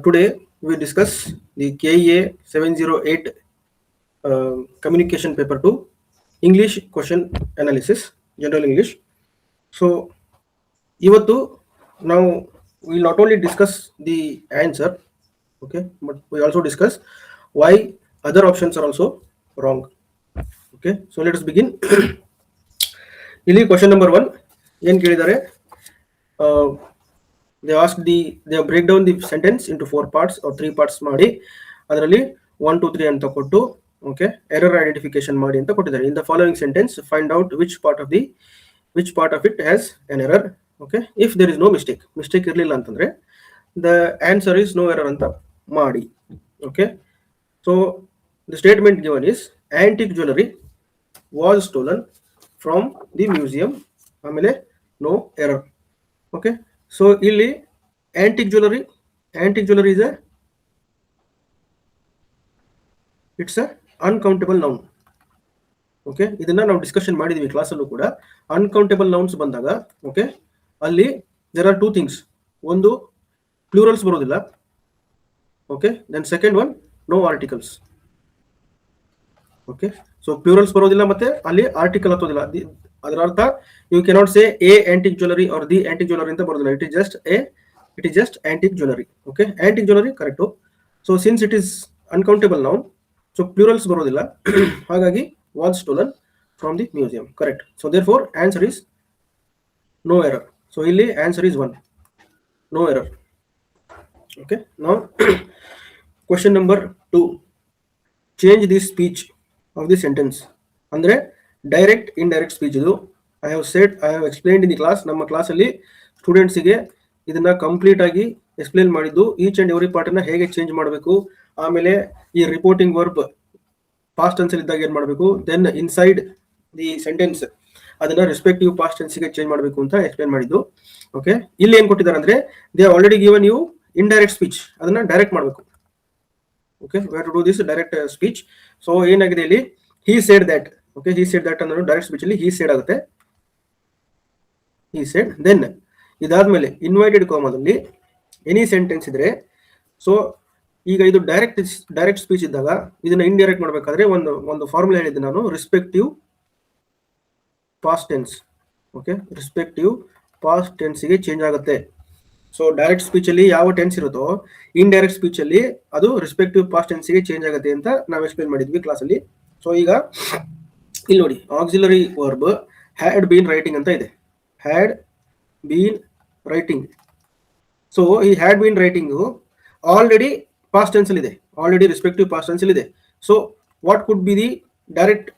Today we discuss the KEA 708 communication paper 2 English question analysis, general English. So ಇವತ್ತು ನಾವು will not only discuss the answer, okay, but we also discuss why other options are also wrong. Okay, so let us begin. ಇಲ್ಲಿ question number 1 ಏನು ಕೇಳಿದ್ದಾರೆ? They asked they break down the sentence into 4 parts or 3 parts ಮಾಡಿ ಅದರಲ್ಲಿ 1 2 3 ಅಂತ ಕೊಟ್ಟು okay error identification ಮಾಡಿ ಅಂತ ಕೊಟ್ಟಿದ್ದಾರೆ. In the following sentence find out which part of it has an error. Okay, if there is no mistake ಇರಲಿಲ್ಲ ಅಂತಂದ್ರೆ the answer is no error ಅಂತ ಮಾಡಿ. Okay, so the statement given is antique jewelry was stolen from the museum. ಆಮೇಲೆ no error. Okay, so ಇಲ್ಲಿ antique jewelry is it's a uncountable noun. Okay, ಇದನ್ನ ನಾವು discussion ಮಾಡಿದ್ವಿ ಕ್ಲಾಸಲ್ಲೂ ಕೂಡ. Uncountable nouns ಬಂದಾಗ ಓಕೆ ಅಲ್ಲಿ ದೇರ್ ಆರ್ 2 ಥಿಂಗ್ಸ್. ಒಂದು ಪ್ಲೂರಲ್ಸ್ ಬರೋದಿಲ್ಲ. Okay, then second one no articles. Okay, so plurals ಬರೋದಿಲ್ಲ ಮತ್ತೆ ಅಲ್ಲಿ ಆರ್ಟಿಕಲ್ ಹತ್ತೋದಿಲ್ಲ. ಅದರ ಅರ್ಥ you cannot say a antique jewellery or the antique jewellery ಅಂತ ಬರೋದಿಲ್ಲ. It is just antique jewellery. Okay, antique jewellery correct. So since it is uncountable noun, so plurals ಬರೋದಿಲ್ಲ, ಹಾಗಾಗಿ was stolen from the museum. Correct. So therefore answer is no error. So ಇಲ್ಲಿ answer is 1, no error. Okay, now question number 2, change the speech of the sentence. ಅಂದ್ರೆ direct indirect speech. ಇದು I have explained in the class. ನಮ್ಮ class ಅಲ್ಲಿ students ಗೆ ಇದನ್ನ complete ಆಗಿ explain ಮಾಡಿದ್ದು, each and every part ಅನ್ನ ಹೇಗೆ ಚೇಂಜ್ ಮಾಡಬೇಕು, ಆಮೇಲೆ ಈ ರಿಪೋರ್ಟಿಂಗ್ ವರ್ಬ್ ಪಾಸ್ಟ್ ಟೆನ್ಸ್ ಇದ್ದಾಗ ಏನ್ ಮಾಡಬೇಕು, ದೆನ್ ಇನ್ಸೈಡ್ ದಿ ಸೆಂಟೆನ್ಸ್ ಅದನ್ನ ರೆಸ್ಪೆಕ್ಟಿವ್ ಪಾಸ್ಟ್ ಟೆನ್ಸ್ ಗೆ ಚೇಂಜ್ ಮಾಡಬೇಕು ಅಂತ ಎಕ್ಸ್ಪ್ಲೇನ್ ಮಾಡಿದ್ದು. ಓಕೆ, ಇಲ್ಲಿ ಏನ್ ಕೊಟ್ಟಿದ್ದಾರೆ ಅಂದ್ರೆ they already given you indirect speech, ಅದನ್ನ ಡೈರೆಕ್ಟ್ ಮಾಡಬೇಕು. Okay, we have to do this direct speech. So ಏನಾಗಿದೆ ಇಲ್ಲಿ, he said that. Okay, he said that ಅನ್ನೋದು ಡೈರೆಕ್ಟ್ ಸ್ಪೀಚ್ ಅಲ್ಲಿ ಹಿ ಸೇಡ್ ಆಗುತ್ತೆ. ಹಿ ಸೇಡ್, ದೆನ್ ಇದಾದ್ಮೇಲೆ ಇನ್ವೈಟೆಡ್ ಕಾಮಾದಲ್ಲಿ any sentence ಇದ್ರೆ, ಸೊ ಈಗ ಇದು ಡೈರೆಕ್ಟ್ ಸ್ಪೀಚ್ ಇದ್ದಾಗ ಇದನ್ನ ಇಂಡೈರೆಕ್ಟ್ ಮಾಡಬೇಕಾದ್ರೆ ಒಂದು ಫಾರ್ಮುಲಾ ಹೇಳಿದ್ದೆ ನಾನು, respective past tense. Okay, respective past tense ಗೆ ಚೇಂಜ್ ಆಗುತ್ತೆ. ಸೊ ಡೈರೆಕ್ಟ್ ಸ್ಪೀಚ್ ಅಲ್ಲಿ ಯಾವ ಟೆನ್ಸ್ ಇರುತ್ತೋ ಇಂಡೈರೆಕ್ಟ್ ಸ್ಪೀಚ್ ಅಲ್ಲಿ ಅದು ರೆಸ್ಪೆಕ್ಟಿವ್ ಪಾಸ್ಟ್ ಟೆನ್ಸ್ ಗೆ ಚೇಂಜ್ ಆಗುತ್ತೆ ಅಂತ ನಾವು ಎಕ್ಸ್ಪ್ಲೇನ್ ಮಾಡಿದ್ವಿ ಕ್ಲಾಸ್ ಅಲ್ಲಿ. ಸೊ ಈಗ ಇಲ್ಲಿ ನೋಡಿ, auxiliary verb had been writing ಅಂತ ಇದೆ. Had been writing. So he had been writing already past tense ಅಲ್ಲಿ ಇದೆ, ಆಲ್ರೆಡಿ ರೆಸ್ಪೆಕ್ಟಿವ್ ಪಾಸ್ಟ್ ಟೆನ್ಸ್ ಅಲ್ಲಿ ಇದೆ. So what could be the direct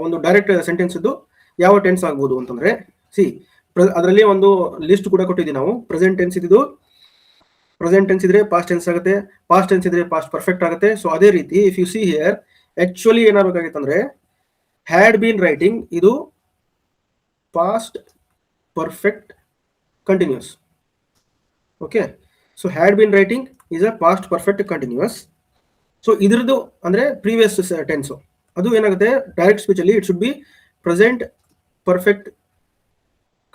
ಒಂದು ಡೈರೆಕ್ಟ್ ಸೆಂಟೆನ್ಸ್ ಇದ್ದು ಯಾವ ಟೆನ್ಸ್ ಆಗ್ಬೋದು ಅಂತಂದ್ರೆ, ಸಿ ಅದರಲ್ಲಿ ಒಂದು ಲಿಸ್ಟ್ ಕೂಡ ಕೊಟ್ಟಿದ್ದೀವಿ ನಾವು. ಪ್ರೆಸೆಂಟ್ ಟೆನ್ಸ್ ಇದ್ದು ಪ್ರೆಸೆಂಟ್ ಟೆನ್ಸ್ ಇದ್ರೆ ಪಾಸ್ಟ್ ಟೆನ್ಸ್ ಆಗುತ್ತೆ, ಪಾಸ್ಟ್ ಟೆನ್ಸ್ ಇದ್ರೆ ಪಾಸ್ಟ್ ಪರ್ಫೆಕ್ಟ್ ಆಗುತ್ತೆ. ಸೊ ಅದೇ ರೀತಿ if you see here actually ಏನಾಗಬೇಕಾಗಿತ್ತು ಅಂದ್ರೆ ಹ್ಯಾಡ್ ಬೀನ್ ರೈಟಿಂಗ್ ಇದು past perfect continuous. Okay, so had been writing is a past perfect continuous. So ಇದ್ರದ್ದು ಅಂದ್ರೆ ಪ್ರೀವಿಯಸ್ ಟೆನ್ಸ್ ಅದು ಏನಾಗುತ್ತೆ ಡೈರೆಕ್ಟ್ ಸ್ಪೀಚ್ ಅಲ್ಲಿ it should be present perfect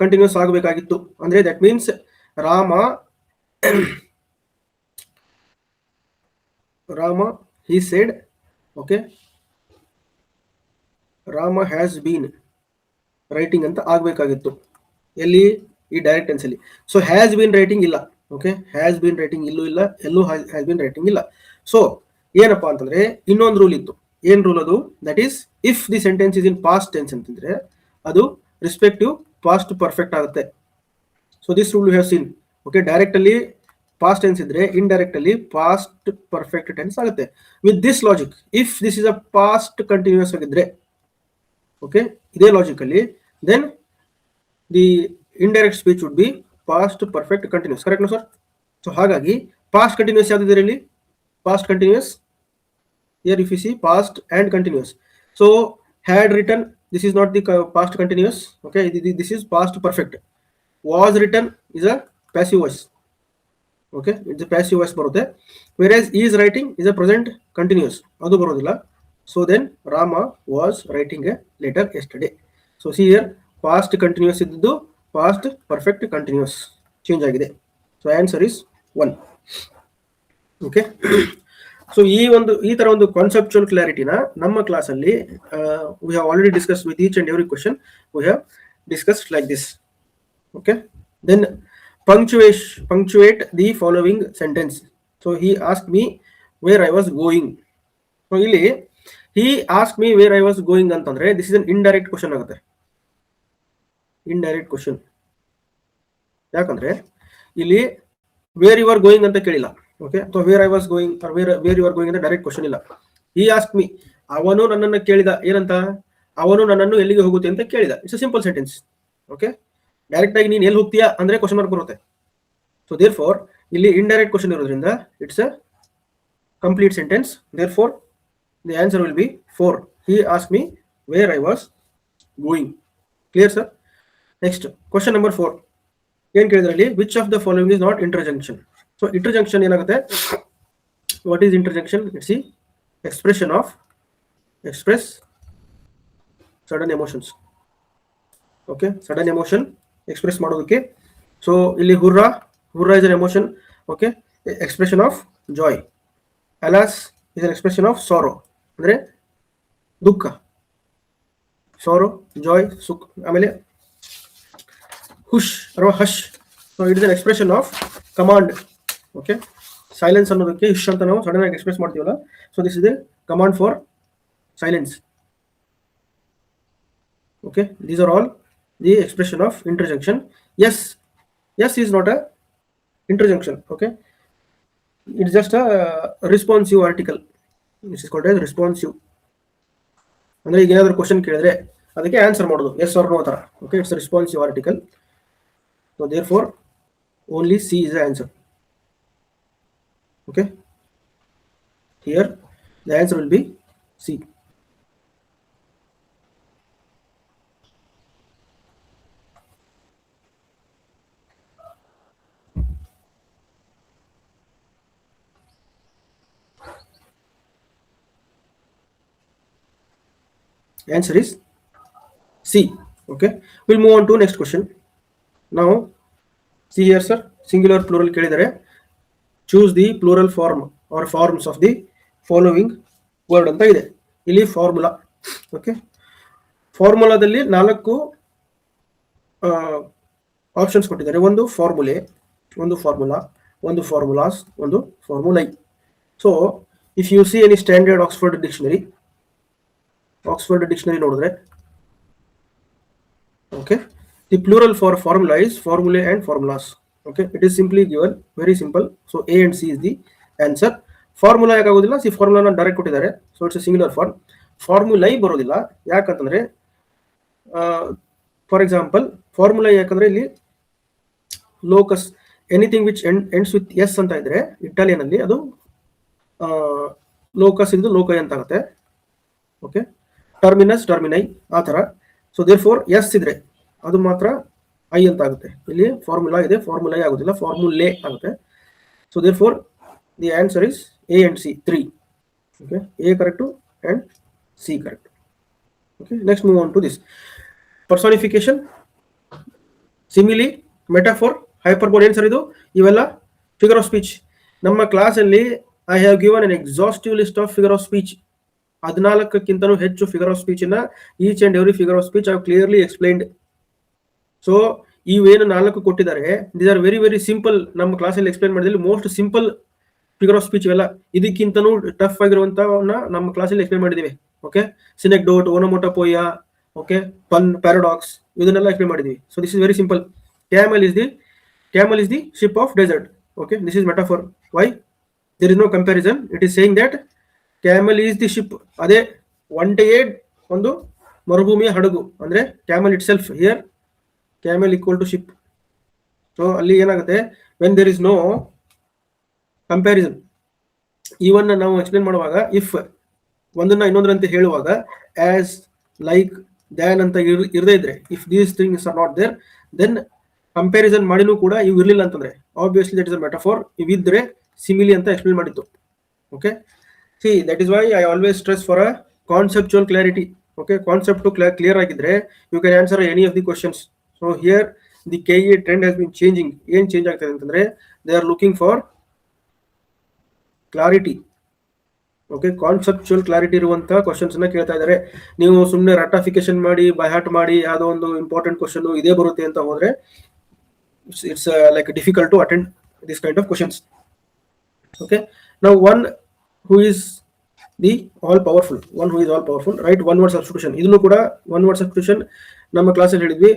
continuous ಆಗಬೇಕಾಗಿತ್ತು. ಅಂದ್ರೆ that means Rama he said, okay, Rama has been writing ಅಂತ ಆಗ್ಬೇಕಾಗಿತ್ತು ಎಲ್ಲಿ, ಈ ಡೈರೆಕ್ಟ್ ಟೆನ್ಸ್ ಅಲ್ಲಿ. ಸೊ ಹ್ಯಾಸ್ ಬೀನ್ ರೈಟಿಂಗ್ ಇಲ್ಲ. ಓಕೆ, ಹ್ಯಾಸ್ ಬೀನ್ ರೈಟಿಂಗ್ ಇಲ್ಲೂ ಇಲ್ಲ, ಎಲ್ಲೂ ಹ್ಯಾಸ್ ಬೀನ್ ರೈಟಿಂಗ್ ಇಲ್ಲ. ಸೊ ಏನಪ್ಪಾ ಅಂತಂದ್ರೆ ಇನ್ನೊಂದು ರೂಲ್ ಇತ್ತು. ಏನ್ ರೂಲ್ ಅದು? That is if the sentence is in past tense ಅಂತಂದ್ರೆ ಅದು ರೆಸ್ಪೆಕ್ಟಿವ್ ಪಾಸ್ಟ್ ಪರ್ಫೆಕ್ಟ್ ಆಗುತ್ತೆ. So this rule you have seen. Okay, direct ಅಲ್ಲಿ ಪಾಸ್ಟ್ ಟೆನ್ಸ್ ಇದ್ರೆ ಇಂಡೈರೆಕ್ಟ್ ಅಲ್ಲಿ ಪಾಸ್ಟ್ ಪರ್ಫೆಕ್ಟ್ ಟೆನ್ಸ್ ಆಗುತ್ತೆ. With this logic, if this is a past continuous ಆಗಿದ್ರೆ, okay, ಇದೇ logic ಅಲ್ಲಿ then the indirect speech would be past perfect continuous. Correct sir? So ಹಾಗಾಗಿ past continuous ಯಾವ್ದಿದೆ ಇಲ್ಲಿ? Past continuous here if you see past and continuous. So had written, this is not the past continuous. Okay, this is past perfect. Was written is a passive voice. Okay, it's a passive voice barutte. Whereas is writing is a present continuous, adu barodilla. So then Rama was writing a letter yesterday. So see here past continuous iddu past perfect continuous change agide. So answer is 1. Okay. So ಈ ತರ ಒಂದು conceptual ಕ್ಲಾರಿಟಿನ ನಮ್ಮ ಕ್ಲಾಸಲ್ಲಿ we have already discuss with each and every question we have discussed like this. Okay. Then punctuate the following sentence. So he asked me where I was going. So ಇಲ್ಲಿ he asked me where I was going ಅಂತಂದ್ರೆ this is an indirect question ಆಗುತ್ತೆ. Indirect question. ಯಾಕಂದ್ರೆ ಇಲ್ಲಿ where you are going ಅಂತ ಕೇಳಿಲ್ಲ. Okay. So where I was going or where you are going ಅಂತ direct question ಇಲ್ಲ. He ask me, ಅವನು ನನ್ನನ್ನು ಕೇಳಿದ ಏನಂತ, ಅವನು ನನ್ನನ್ನು ಎಲ್ಲಿಗೆ ಹೋಗುತ್ತೆ ಅಂತ ಕೇಳಿದ. It's a simple sentence. Okay. Direct ಆಗಿ ನೀನು ಎಲ್ಲಿ ಹೋಗ್ತೀಯಾ ಅಂದ್ರೆ ಕ್ವಶನ್ ಮಾರ್ಕ್ ಬರುತ್ತೆ. ಸೊ ದೇರ್ ಫೋರ್ ಇಲ್ಲಿ ಇಂಡೈರೆಕ್ಟ್ ಕ್ವಶನ್ ಇರೋದ್ರಿಂದ it's a complete sentence. Therefore the answer will be 4. He ask me where I was going. Clear sir? Next question number 4 ಏನ್ ಕೇಳಿದ್ರಲ್ಲಿ, which of the following is not interjection. So interjection ಏನಾಗುತ್ತೆ, what is interjection? It's the expression of express sudden emotions. Okay. Sudden emotion express ಮಾಡೋದಕ್ಕೆ. So ಇಲ್ಲಿ hurrah is an emotion. Okay. Expression of joy. Alas is an expression of sorrow, ಅಂದ್ರೆ ದುಃಖ. Sorrow, joy, ಸುಖ. ಆಮೇಲೆ hush ಅಥವಾ hush. So it is an expression of command. Okay. Silence ಅನ್ನೋದಕ್ಕೆ hush ಅಂತ ನಾವು ಸಡನ್ ಆಗಿ ಎಕ್ಸ್ಪ್ರೆಸ್ ಮಾಡ್ತೀವಲ್ಲ. So this is the command for silence. Okay. These are all the expression of interjection. Yes is not a interjunction. Okay. It's just a responsive article. This is called as responsive. ಅಂದ್ರೆ ಈಗ ಏನಾದರೂ question ಕೇಳಿದ್ರೆ ಅದಕ್ಕೆ answer ಮಾಡೋದು yes or no ತರ. Okay. It's a responsive article. So therefore only C is the answer. Okay. Here the answer will be C. Answer is C. Okay. We'll move on to next question. Now, see here, sir. Singular, plural ಕೇಳಿದರೆ choose the plural form or forms of the following word ಅಂತ ಇದೆ. ಇಲ್ಲಿ formula. Okay. ಫಾರ್ಮುಲಾದಲ್ಲಿ 4 options ಕೊಟ್ಟಿದ್ದಾರೆ. ಒಂದು ಫಾರ್ಮುಲೆ, ಒಂದು formula, ಒಂದು formulas, ಒಂದು formulae. So if you see any standard Oxford dictionary ನೋಡಿದ್ರೆ, okay, the plural for formula is formulae and formulas. Okay. It is simply given, very simple. So A and C is the answer. Formula ಯಾಕಾಗೋದಿಲ್ಲ, see ಫಾರ್ಮುಲಾನ direct ಕೊಟ್ಟಿದ್ದಾರೆ. So it's a singular form. Formulae ಬರೋದಿಲ್ಲ. ಯಾಕಂತಂದ್ರೆ for example formula ಯಾಕಂದ್ರೆ ಇಲ್ಲಿ locus, anything which ends with S ಅಂತ ಇದ್ರೆ Italian ಅಲ್ಲಿ ಅದು ಲೋಕಸ್ ಇದು ಲೋಕೈ ಅಂತ ಆಗುತ್ತೆ. ಓಕೆ. ಟರ್ಮಿನಸ್, ಟರ್ಮಿನೈ, ಆ ಥರ. ಸೊ ದೇರ್ ಫೋರ್ ಎಸ್ ಇದ್ರೆ ಅದು ಮಾತ್ರ ಐ ಅಂತ ಆಗುತ್ತೆ. ಇಲ್ಲಿ ಫಾರ್ಮುಲಾ ಇದೆ, ಫಾರ್ಮುಲೈ ಆಗೋದಿಲ್ಲ, ಫಾರ್ಮುಲೆ ಆಗುತ್ತೆ. So therefore the answer is A and C, 3. Okay. A correct and C correct. Okay. Next move on to this personification, simile, metaphor, hyperbole. ಏನು ಸರ್ ಇದು? ಇವೆಲ್ಲ ಫಿಗರ್ ಆಫ್ ಸ್ಪೀಚ್. ನಮ್ಮ ಕ್ಲಾಸಲ್ಲಿ I have given an exhaustive list of figure of speech. 14ಕ್ಕಿಂತಲೂ ಹೆಚ್ಚು figure of speech ಅನ್ನ each and every figure of speech I clearly explained. So ಇವೇನು 4 ಕೊಟ್ಟಿದ್ದಾರೆ, these are very very simple. ನಮ್ಮ ಕ್ಲಾಸಲ್ಲಿ explain ಮಾಡಿದಲ್ಲಿ most simple figure of speech ಇವೆಲ್ಲ. ಇದಕ್ಕಿಂತನೂ ಟಫ್ ಆಗಿರುವಂತವನ್ನ ನಮ್ಮ ಕ್ಲಾಸಲ್ಲಿ ಎಕ್ಸ್ಪ್ಲೈನ್ ಮಾಡಿದೀವಿ. Okay. Synecdoche, onomatopoeia, okay, pun, paradox, ಇದನ್ನೆಲ್ಲ ಎಕ್ಸ್ಪ್ಲೈನ್ ಮಾಡಿದೀವಿ. So this is very simple. Camel is the ship of desert. Okay. This is metaphor. Why? There is no comparison. It is saying that camel is the ship. ಅದೇ ಒಂಟೆಯೇ ಒಂದು ಮರುಭೂಮಿಯ ಹಡಗು ಅಂದ್ರೆ camel itself. Here camel equal to ship. So ಅಲ್ಲಿ ಏನಾಗುತ್ತೆ, when there is no comparison. Even ನಾವು explain ಮಾಡುವಾಗ ಇಫ್ ಒಂದನ್ನ ಇನ್ನೊಂದರಂತೆ ಹೇಳುವಾಗ ಆಸ್, ಲೈಕ್, ದ್ಯಾನ್ ಅಂತ ಇರದೇ ಇದ್ರೆ, if these things are not there, then comparison ಮಾಡಿನೂ ಕೂಡ ಇವು ಇರಲಿಲ್ಲ ಅಂತಂದ್ರೆ obviously that is a metaphor. ಇವಿದ್ರೆ ಸಿಮಿಲಿ ಅಂತ ಎಕ್ಸ್ಪ್ಲೇನ್ ಮಾಡಿತ್ತು. Okay. See, that is why I always stress for a conceptual clarity. Okay, concept to clear ಆಗಿದ್ರೆ you can answer any of the questions. So here the KE trend has been changing. ಏನು change ಆಗ್ತದೆ ಅಂತಂದ್ರೆ they are looking for clarity. Okay, conceptual clarity ಇರುವಂತ questions ನ ಕೇಳ್ತಾ ಇದ್ದಾರೆ. ನೀವು ಸುಮ್ಮನೆ ರಟಾಫಿಕೇಶನ್ ಮಾಡಿ ಬೈ ಹಾರ್ಟ್ ಮಾಡಿ ಯಾವುದೋ ಒಂದು ಇಂಪಾರ್ಟೆಂಟ್ ಕ್ವಶನ್ ಇದೇ ಬರುತ್ತೆ ಅಂತ ಹೋದ್ರೆ it's like difficult to attend this kind of questions. Okay, now one who is the all powerful, right? One word substitution. ಇದನ್ನು ಕೂಡ one word substitution ನಮ್ಮ ಕ್ಲಾಸಲ್ಲಿ ಹೇಳಿದ್ವಿ.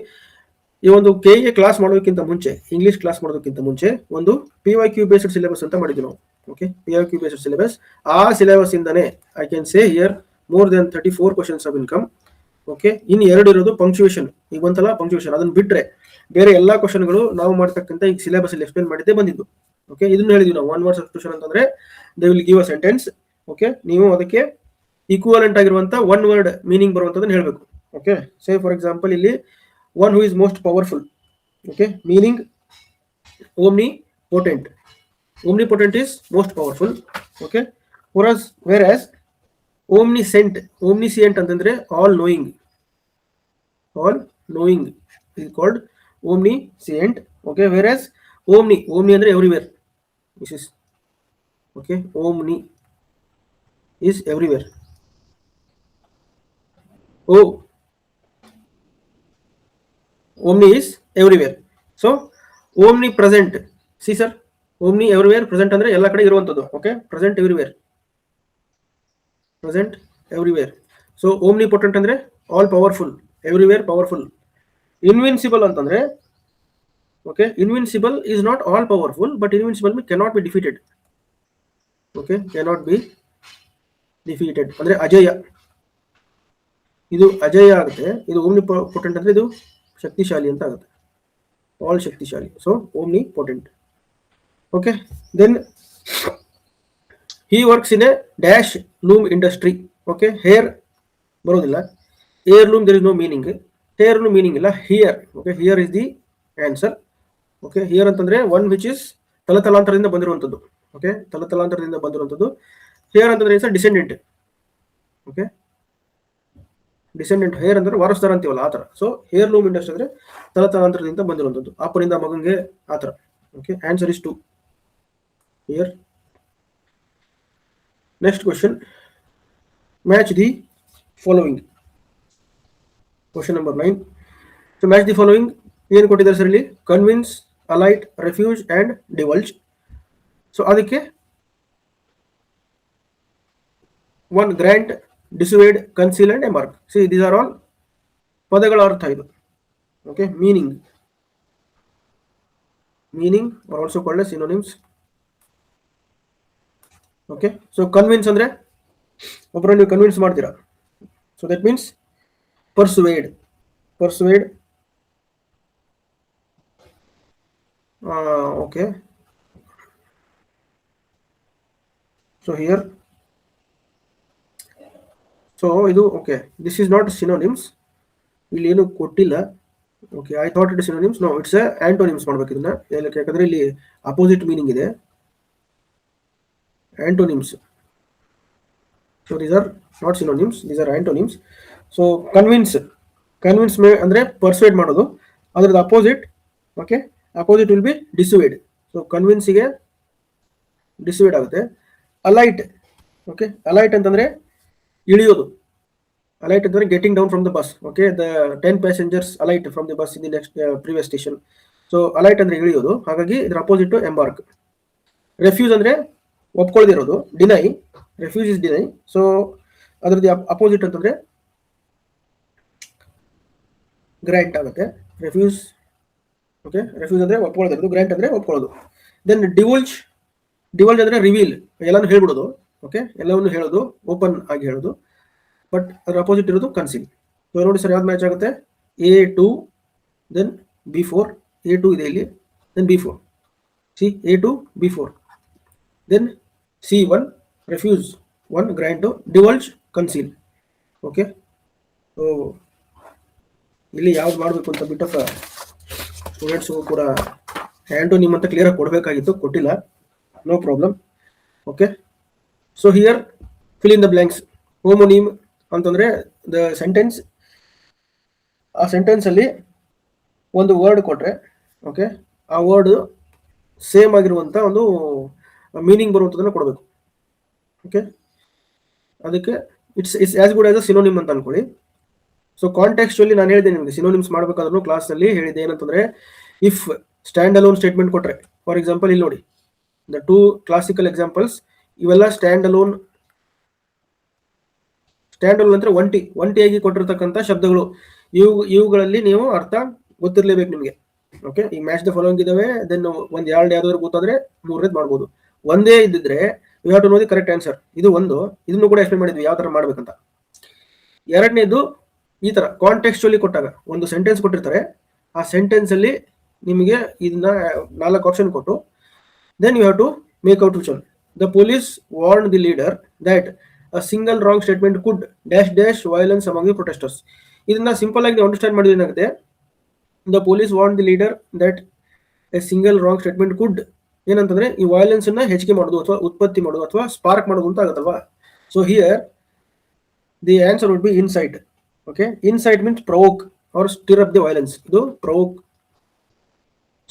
ಈ ಒಂದು ಕೆಎ ಕ್ಲಾಸ್ ಮಾಡೋದಕ್ಕಿಂತ ಮುಂಚೆ, ಇಂಗ್ಲಿಷ್ ಕ್ಲಾಸ್ ಮಾಡೋದಕ್ಕಿಂತ ಮುಂಚೆ ಒಂದು PYQ ಬೇಸ್ಡ್ ಸಿಲೆಬಸ್ ಅಂತ ಮಾಡಿದ್ವಿ ನಾವು. Okay, PYQ based syllabus. ಆ ಸಿಲೆಬಸ್ ಇಂದಾನೆ I can say here more than 34 questions of income. Okay, ಇನ್ನು 2 ಇರೋದು ಪಂಕ್ಚುಯೇಷನ್. ಈಗ ಒಂತಲ್ಲ ಪಂಕ್ಚುಯೇಷನ್, ಅದನ್ನ ಬಿಟ್ರೆ ಬೇರೆ ಎಲ್ಲಾ ಕ್ವಶನ್ಗಳು ನಾವು ಮಾಡ್ತಕ್ಕಂಥ ಈಗ ಸಿಲೆಬಸ್ ಅಲ್ಲಿ ಎಕ್ಸ್ಪ್ಲೇನ್ ಮಾಡಿದ್ದೆ ಬಂದಿದ್ದು. ಓಕೆ, ಇದನ್ನ ಹೇಳಿದ್ವಿ ನಾವು. ಒನ್ ವರ್ಡ್ ಸಬ್ಸ್ಟಿಟ್ಯೂಷನ್ ಅಂತಂದ್ರೆ they will give a sentence. Okay, ನೀವು ಅದಕ್ಕೆ ಈಕ್ವಲೆಂಟ್ ಆಗಿರುವಂತ ಒನ್ ವರ್ಡ್ ಮೀನಿಂಗ್ ಬರುವಂತದನ್ನ ಹೇಳ್ಬೇಕು. ಓಕೆ, ಸೇ ಫಾರ್ ಎಕ್ಸಾಂಪಲ್ ಇಲ್ಲಿ one who is most powerful. Okay, meaning Omni potent. Omni potent is most powerful. Okay, whereas omniscient ಅಂತಂದ್ರೆ all knowing is called omniscient. Okay, whereas omni ಅಂದ್ರೆ everywhere. This is okay, omni is everywhere. Omni is everywhere. So omnipresent. See sir, omni everywhere, present ಅಂದ್ರೆ ಎಲ್ಲ ಕಡೆ ಇರುವಂತದ್ದು. Okay, present everywhere. So omnipotent ಅಂದ್ರೆ all powerful, everywhere powerful. Invincible ಅಂತಂದ್ರೆ okay, invincible is not all powerful, but invincible cannot be defeated. Okay, cannot be defeated ಅಂದ್ರೆ ಅಜೇಯ. ಇದು ಅಜೇಯ ಆಗುತ್ತೆ. ಇದು omnipotent ಅಂದ್ರೆ ಇದು ಶಕ್ತಿಶಾಲಿ ಅಂತ ಆಗುತ್ತೆ. all ಶಕ್ತಿಶಾಲಿ. So omnipotent. Okay, then he works in a dash loom industry. Okay, here ಬರೋದಿಲ್ಲ. heirloom there is no meaning. here no meaning ಇಲ್ಲ. here. Okay, here is the answer. Okay, here ಅಂತಂದ್ರೆ one which is ತಲತಲಾಂತರದಿಂದ ಬಂದಿರುವಂತದ್ದು. Okay, ತಲತಲಾಂತರದಿಂದ ಬಂದಿರುವಂತದ್ದು. here ಅಂತಂದ್ರೆ sir descendant. Okay, descendant. here ಅಂದ್ರೆ ವಾರಸುದಾರ ಅಂತೀವಲ್ಲ ಆತರ. So heirloom industry ಅಂದ್ರೆ ತಲತಲಾಂತರದಿಂದ ಬಂದಿರುವಂತದ್ದು, ಅಪ್ಪನಿಂದ ಮಗನಿಗೆ ಆತರ. Okay, answer is 2 here. Next question, match the following. Question number 9. So match the following. ಏನು ಕೊಟ್ಟಿದ್ದಾರೆ ಸರ್ ಇಲ್ಲಿ? Convince, alight, refuse and divulge. So ಅದಕ್ಕೆ one grant, dissuade, conceal and embark. See these are all ಪದಗಳ ಅರ್ಥ ಇದು. Okay, meaning are also called as synonyms. Okay, so convince ಅಂದ್ರೆ ಒಬ್ಬರನ್ನು ನೀವು ಕನ್ವಿನ್ಸ್ ಮಾಡ್ತೀರಾ. So that means persuade. Okay, so here, so ಇದು okay, this is not synonyms. ಇಲ್ಲಿ ಏನು ಕೊಟ್ಟಿಲ್ಲ. Okay, I thought it synonyms. No, it's antonyms ಮಾಡ್ಬೇಕು ಇದನ್ನ. ಯಾಕಂದ್ರೆ ಇಲ್ಲಿ ಅಪೋಸಿಟ್ ಮೀನಿಂಗ್ ಇದೆ. Antonyms. So these are not synonyms, these are antonyms. So convince ಅಂದ್ರೆ persuade ಮಾಡೋದು, ಅದರ opposite. Okay, opposite will be dissuade. So convince ಗೆ dissuade ಆಗುತ್ತೆ. ಅಲೈಟ್. ಓಕೆ, ಅಲೈಟ್ ಅಂತಂದ್ರೆ ಇಳಿಯೋದು. ಅಲೈಟ್ ಅಂತಂದ್ರೆ getting down from the bus. Okay, the 10 passengers alight from the bus in the next previous station. So alight ಅಂದ್ರೆ ಇಳಿಯೋದು, ಹಾಗಾಗಿ ಇದರ opposite embark. Refuse ಅಂದ್ರೆ ಒಪ್ಕೊಳ್ಳದಿರೋದು, deny. Refuse is deny. So ಅದರದ್ದು opposite ಅಂತಂದ್ರೆ ಗ್ರ್ಯಾಂಟ್ ಆಗುತ್ತೆ. ರೆಫ್ಯೂಸ್. ಓಕೆ, ರೆಫ್ಯೂಸ್ ಅಂದ್ರೆ ಒಪ್ಕೊಳ್ಳೋದಿರೋದು, ಗ್ರ್ಯಾಂಟ್ ಅಂದ್ರೆ ಒಪ್ಕೊಳ್ಳೋದು. ದೆನ್ ಡಿವಲ್ಜ್ ಅಂದ್ರೆ ರಿವೀಲ್, ಎಲ್ಲಾನು ಹೇಳ್ಬಿಡೋದು. ಓಕೆ, ಎಲ್ಲವನ್ನು ಹೇಳೋದು, ಓಪನ್ ಆಗಿ ಹೇಳೋದು. ಬಟ್ ಅದರ ಅಪೋಸಿಟ್ ಇರೋದು ಕನ್ಸೀಲ್. ಸೊ ನೋಡಿ ಸರ್, ಯಾವ್ದು ಮ್ಯಾಚ್ ಆಗುತ್ತೆ? A2 then B4. A2 ಇದೆ ಇಲ್ಲಿ, then B4. C A2 B4. Then C1 refuse, 1 grant, divulge, conceal. Okay, so ಇಲ್ಲಿ ಯಾವ್ದು ಮಾಡಬೇಕು ಅಂತ ಬಿಟ್ಟಪ್ಪ ಸ್ಟೂಡೆಂಟ್ಸ್ ಕೂಡ ಆಂಟೋನಿಮ್ ಅಂತ ಕ್ಲಿಯರ್ ಆಗಿ ಕೊಡಬೇಕಾಗಿತ್ತು, ಕೊಟ್ಟಿಲ್ಲ. No problem. Okay, so here fill in the blanks. Homonym ಅಂತಂದ್ರೆ ದ ಸೆಂಟೆನ್ಸ್, ಆ ಸೆಂಟೆನ್ಸ್ ಅಲ್ಲಿ ಒಂದು ವರ್ಡ್ ಕೊಟ್ರೆ, ಓಕೆ, ಆ ವರ್ಡ್ ಸೇಮ್ ಆಗಿರುವಂತ ಒಂದು ಮೀನಿಂಗ್ ಬರುವಂತದನ್ನ ಕೊಡಬೇಕು. ಓಕೆ, ಅದಕ್ಕೆ it's as good as a synonym ಅಂತ ಅನ್ಕೊಳ್ಳಿ. ಸೊ ಕಾಂಟೆಕ್ಸ್ಚುಲಿ ನಾನು ಹೇಳಿದೆ ನಿಮಗೆ ಸಿನೋನಿಮ್ಸ್ ಮಾಡಬೇಕಾದ್ರೂ ಕ್ಲಾಸಲ್ಲಿ ಹೇಳಿದೆ ಏನಂತಂದ್ರೆ, ಇಫ್ ಸ್ಟ್ಯಾಂಡ್ ಅಲೋನ್ ಸ್ಟೇಟ್ಮೆಂಟ್ ಕೊಟ್ರೆ, ಫಾರ್ ಎಕ್ಸಾಂಪಲ್ ಇಲ್ಲಿ ನೋಡಿ ದ ಟೂ ಕ್ಲಾಸಿಕಲ್ ಎಕ್ಸಾಂಪಲ್ಸ್, ಇವೆಲ್ಲ ಸ್ಟ್ಯಾಂಡ್ ಅಲೋನ್ ಅಂದ್ರೆ ಒಂಟಿಯಾಗಿ ಕೊಟ್ಟಿರ್ತಕ್ಕಂಥ ಶಬ್ದಗಳು. ಇವುಗಳಲ್ಲಿ ನೀವು ಅರ್ಥ ಗೊತ್ತಿರ್ಲೇಬೇಕು ನಿಮಗೆ. ಓಕೆ, ಈ ಮ್ಯಾಚ್ ದ ಫಾಲೋಯಿಂಗ್ ಇದಾವೆ, ದೆನ್ ಒಂದ್ ಯಾವ್ದಾದ್ರು ಗೊತ್ತಾದ್ರೆ ಮೂರನೇದು ಮಾಡ್ಬೋದು. ಒಂದೇ ಇದ್ದಿದ್ರೆ you have to know the correct answer. ಇದು ಒಂದು, ಇದನ್ನು ಕೂಡ ಎಕ್ಸ್ಪ್ಲೇನ್ ಮಾಡಿದ್ವಿ ಯಾವ ತರ ಮಾಡ್ಬೇಕಂತ. ಎರಡನೇದು ಈ ತರ ಕಾಂಟೆಕ್ಸ್ಚುಲಿ ಕೊಟ್ಟಾಗ ಒಂದು ಸೆಂಟೆನ್ಸ್ ಕೊಟ್ಟಿರ್ತಾರೆ, ಆ ಸೆಂಟೆನ್ಸ್ ಅಲ್ಲಿ ನಿಮಗೆ ಇದನ್ನ 4 ಆಪ್ಷನ್ ಕೊಟ್ಟು then you have to make out which one. The police warn the leader that a single wrong statement could dash dash violence among the protesters. ಇದನ್ನ ಸಿಂಪಲ್ ಆಗಿ ಅಂಡರ್ಸ್ಟ್ಯಾಂಡ್ ಮಾಡಿದ್ರೆ ಏನಾಗುತ್ತೆ, the police warn the leader that a single wrong statement could ಏನಂತಂದ್ರೆ ಈ violence ಅನ್ನ ಹೆಚ್ಚಿಗೆ ಮಾಡೋದು ಅಥವಾ ಉತ್ಪತ್ತಿ ಮಾಡೋದು ಅಥವಾ ಸ್ಪಾರ್ಕ್ ಮಾಡೋದು ಅಂತ ಆಗುತ್ತಲ್ವಾ. So here the answer would be incite. Okay, incite means provoke or stir up the violence. ಇದು provoke.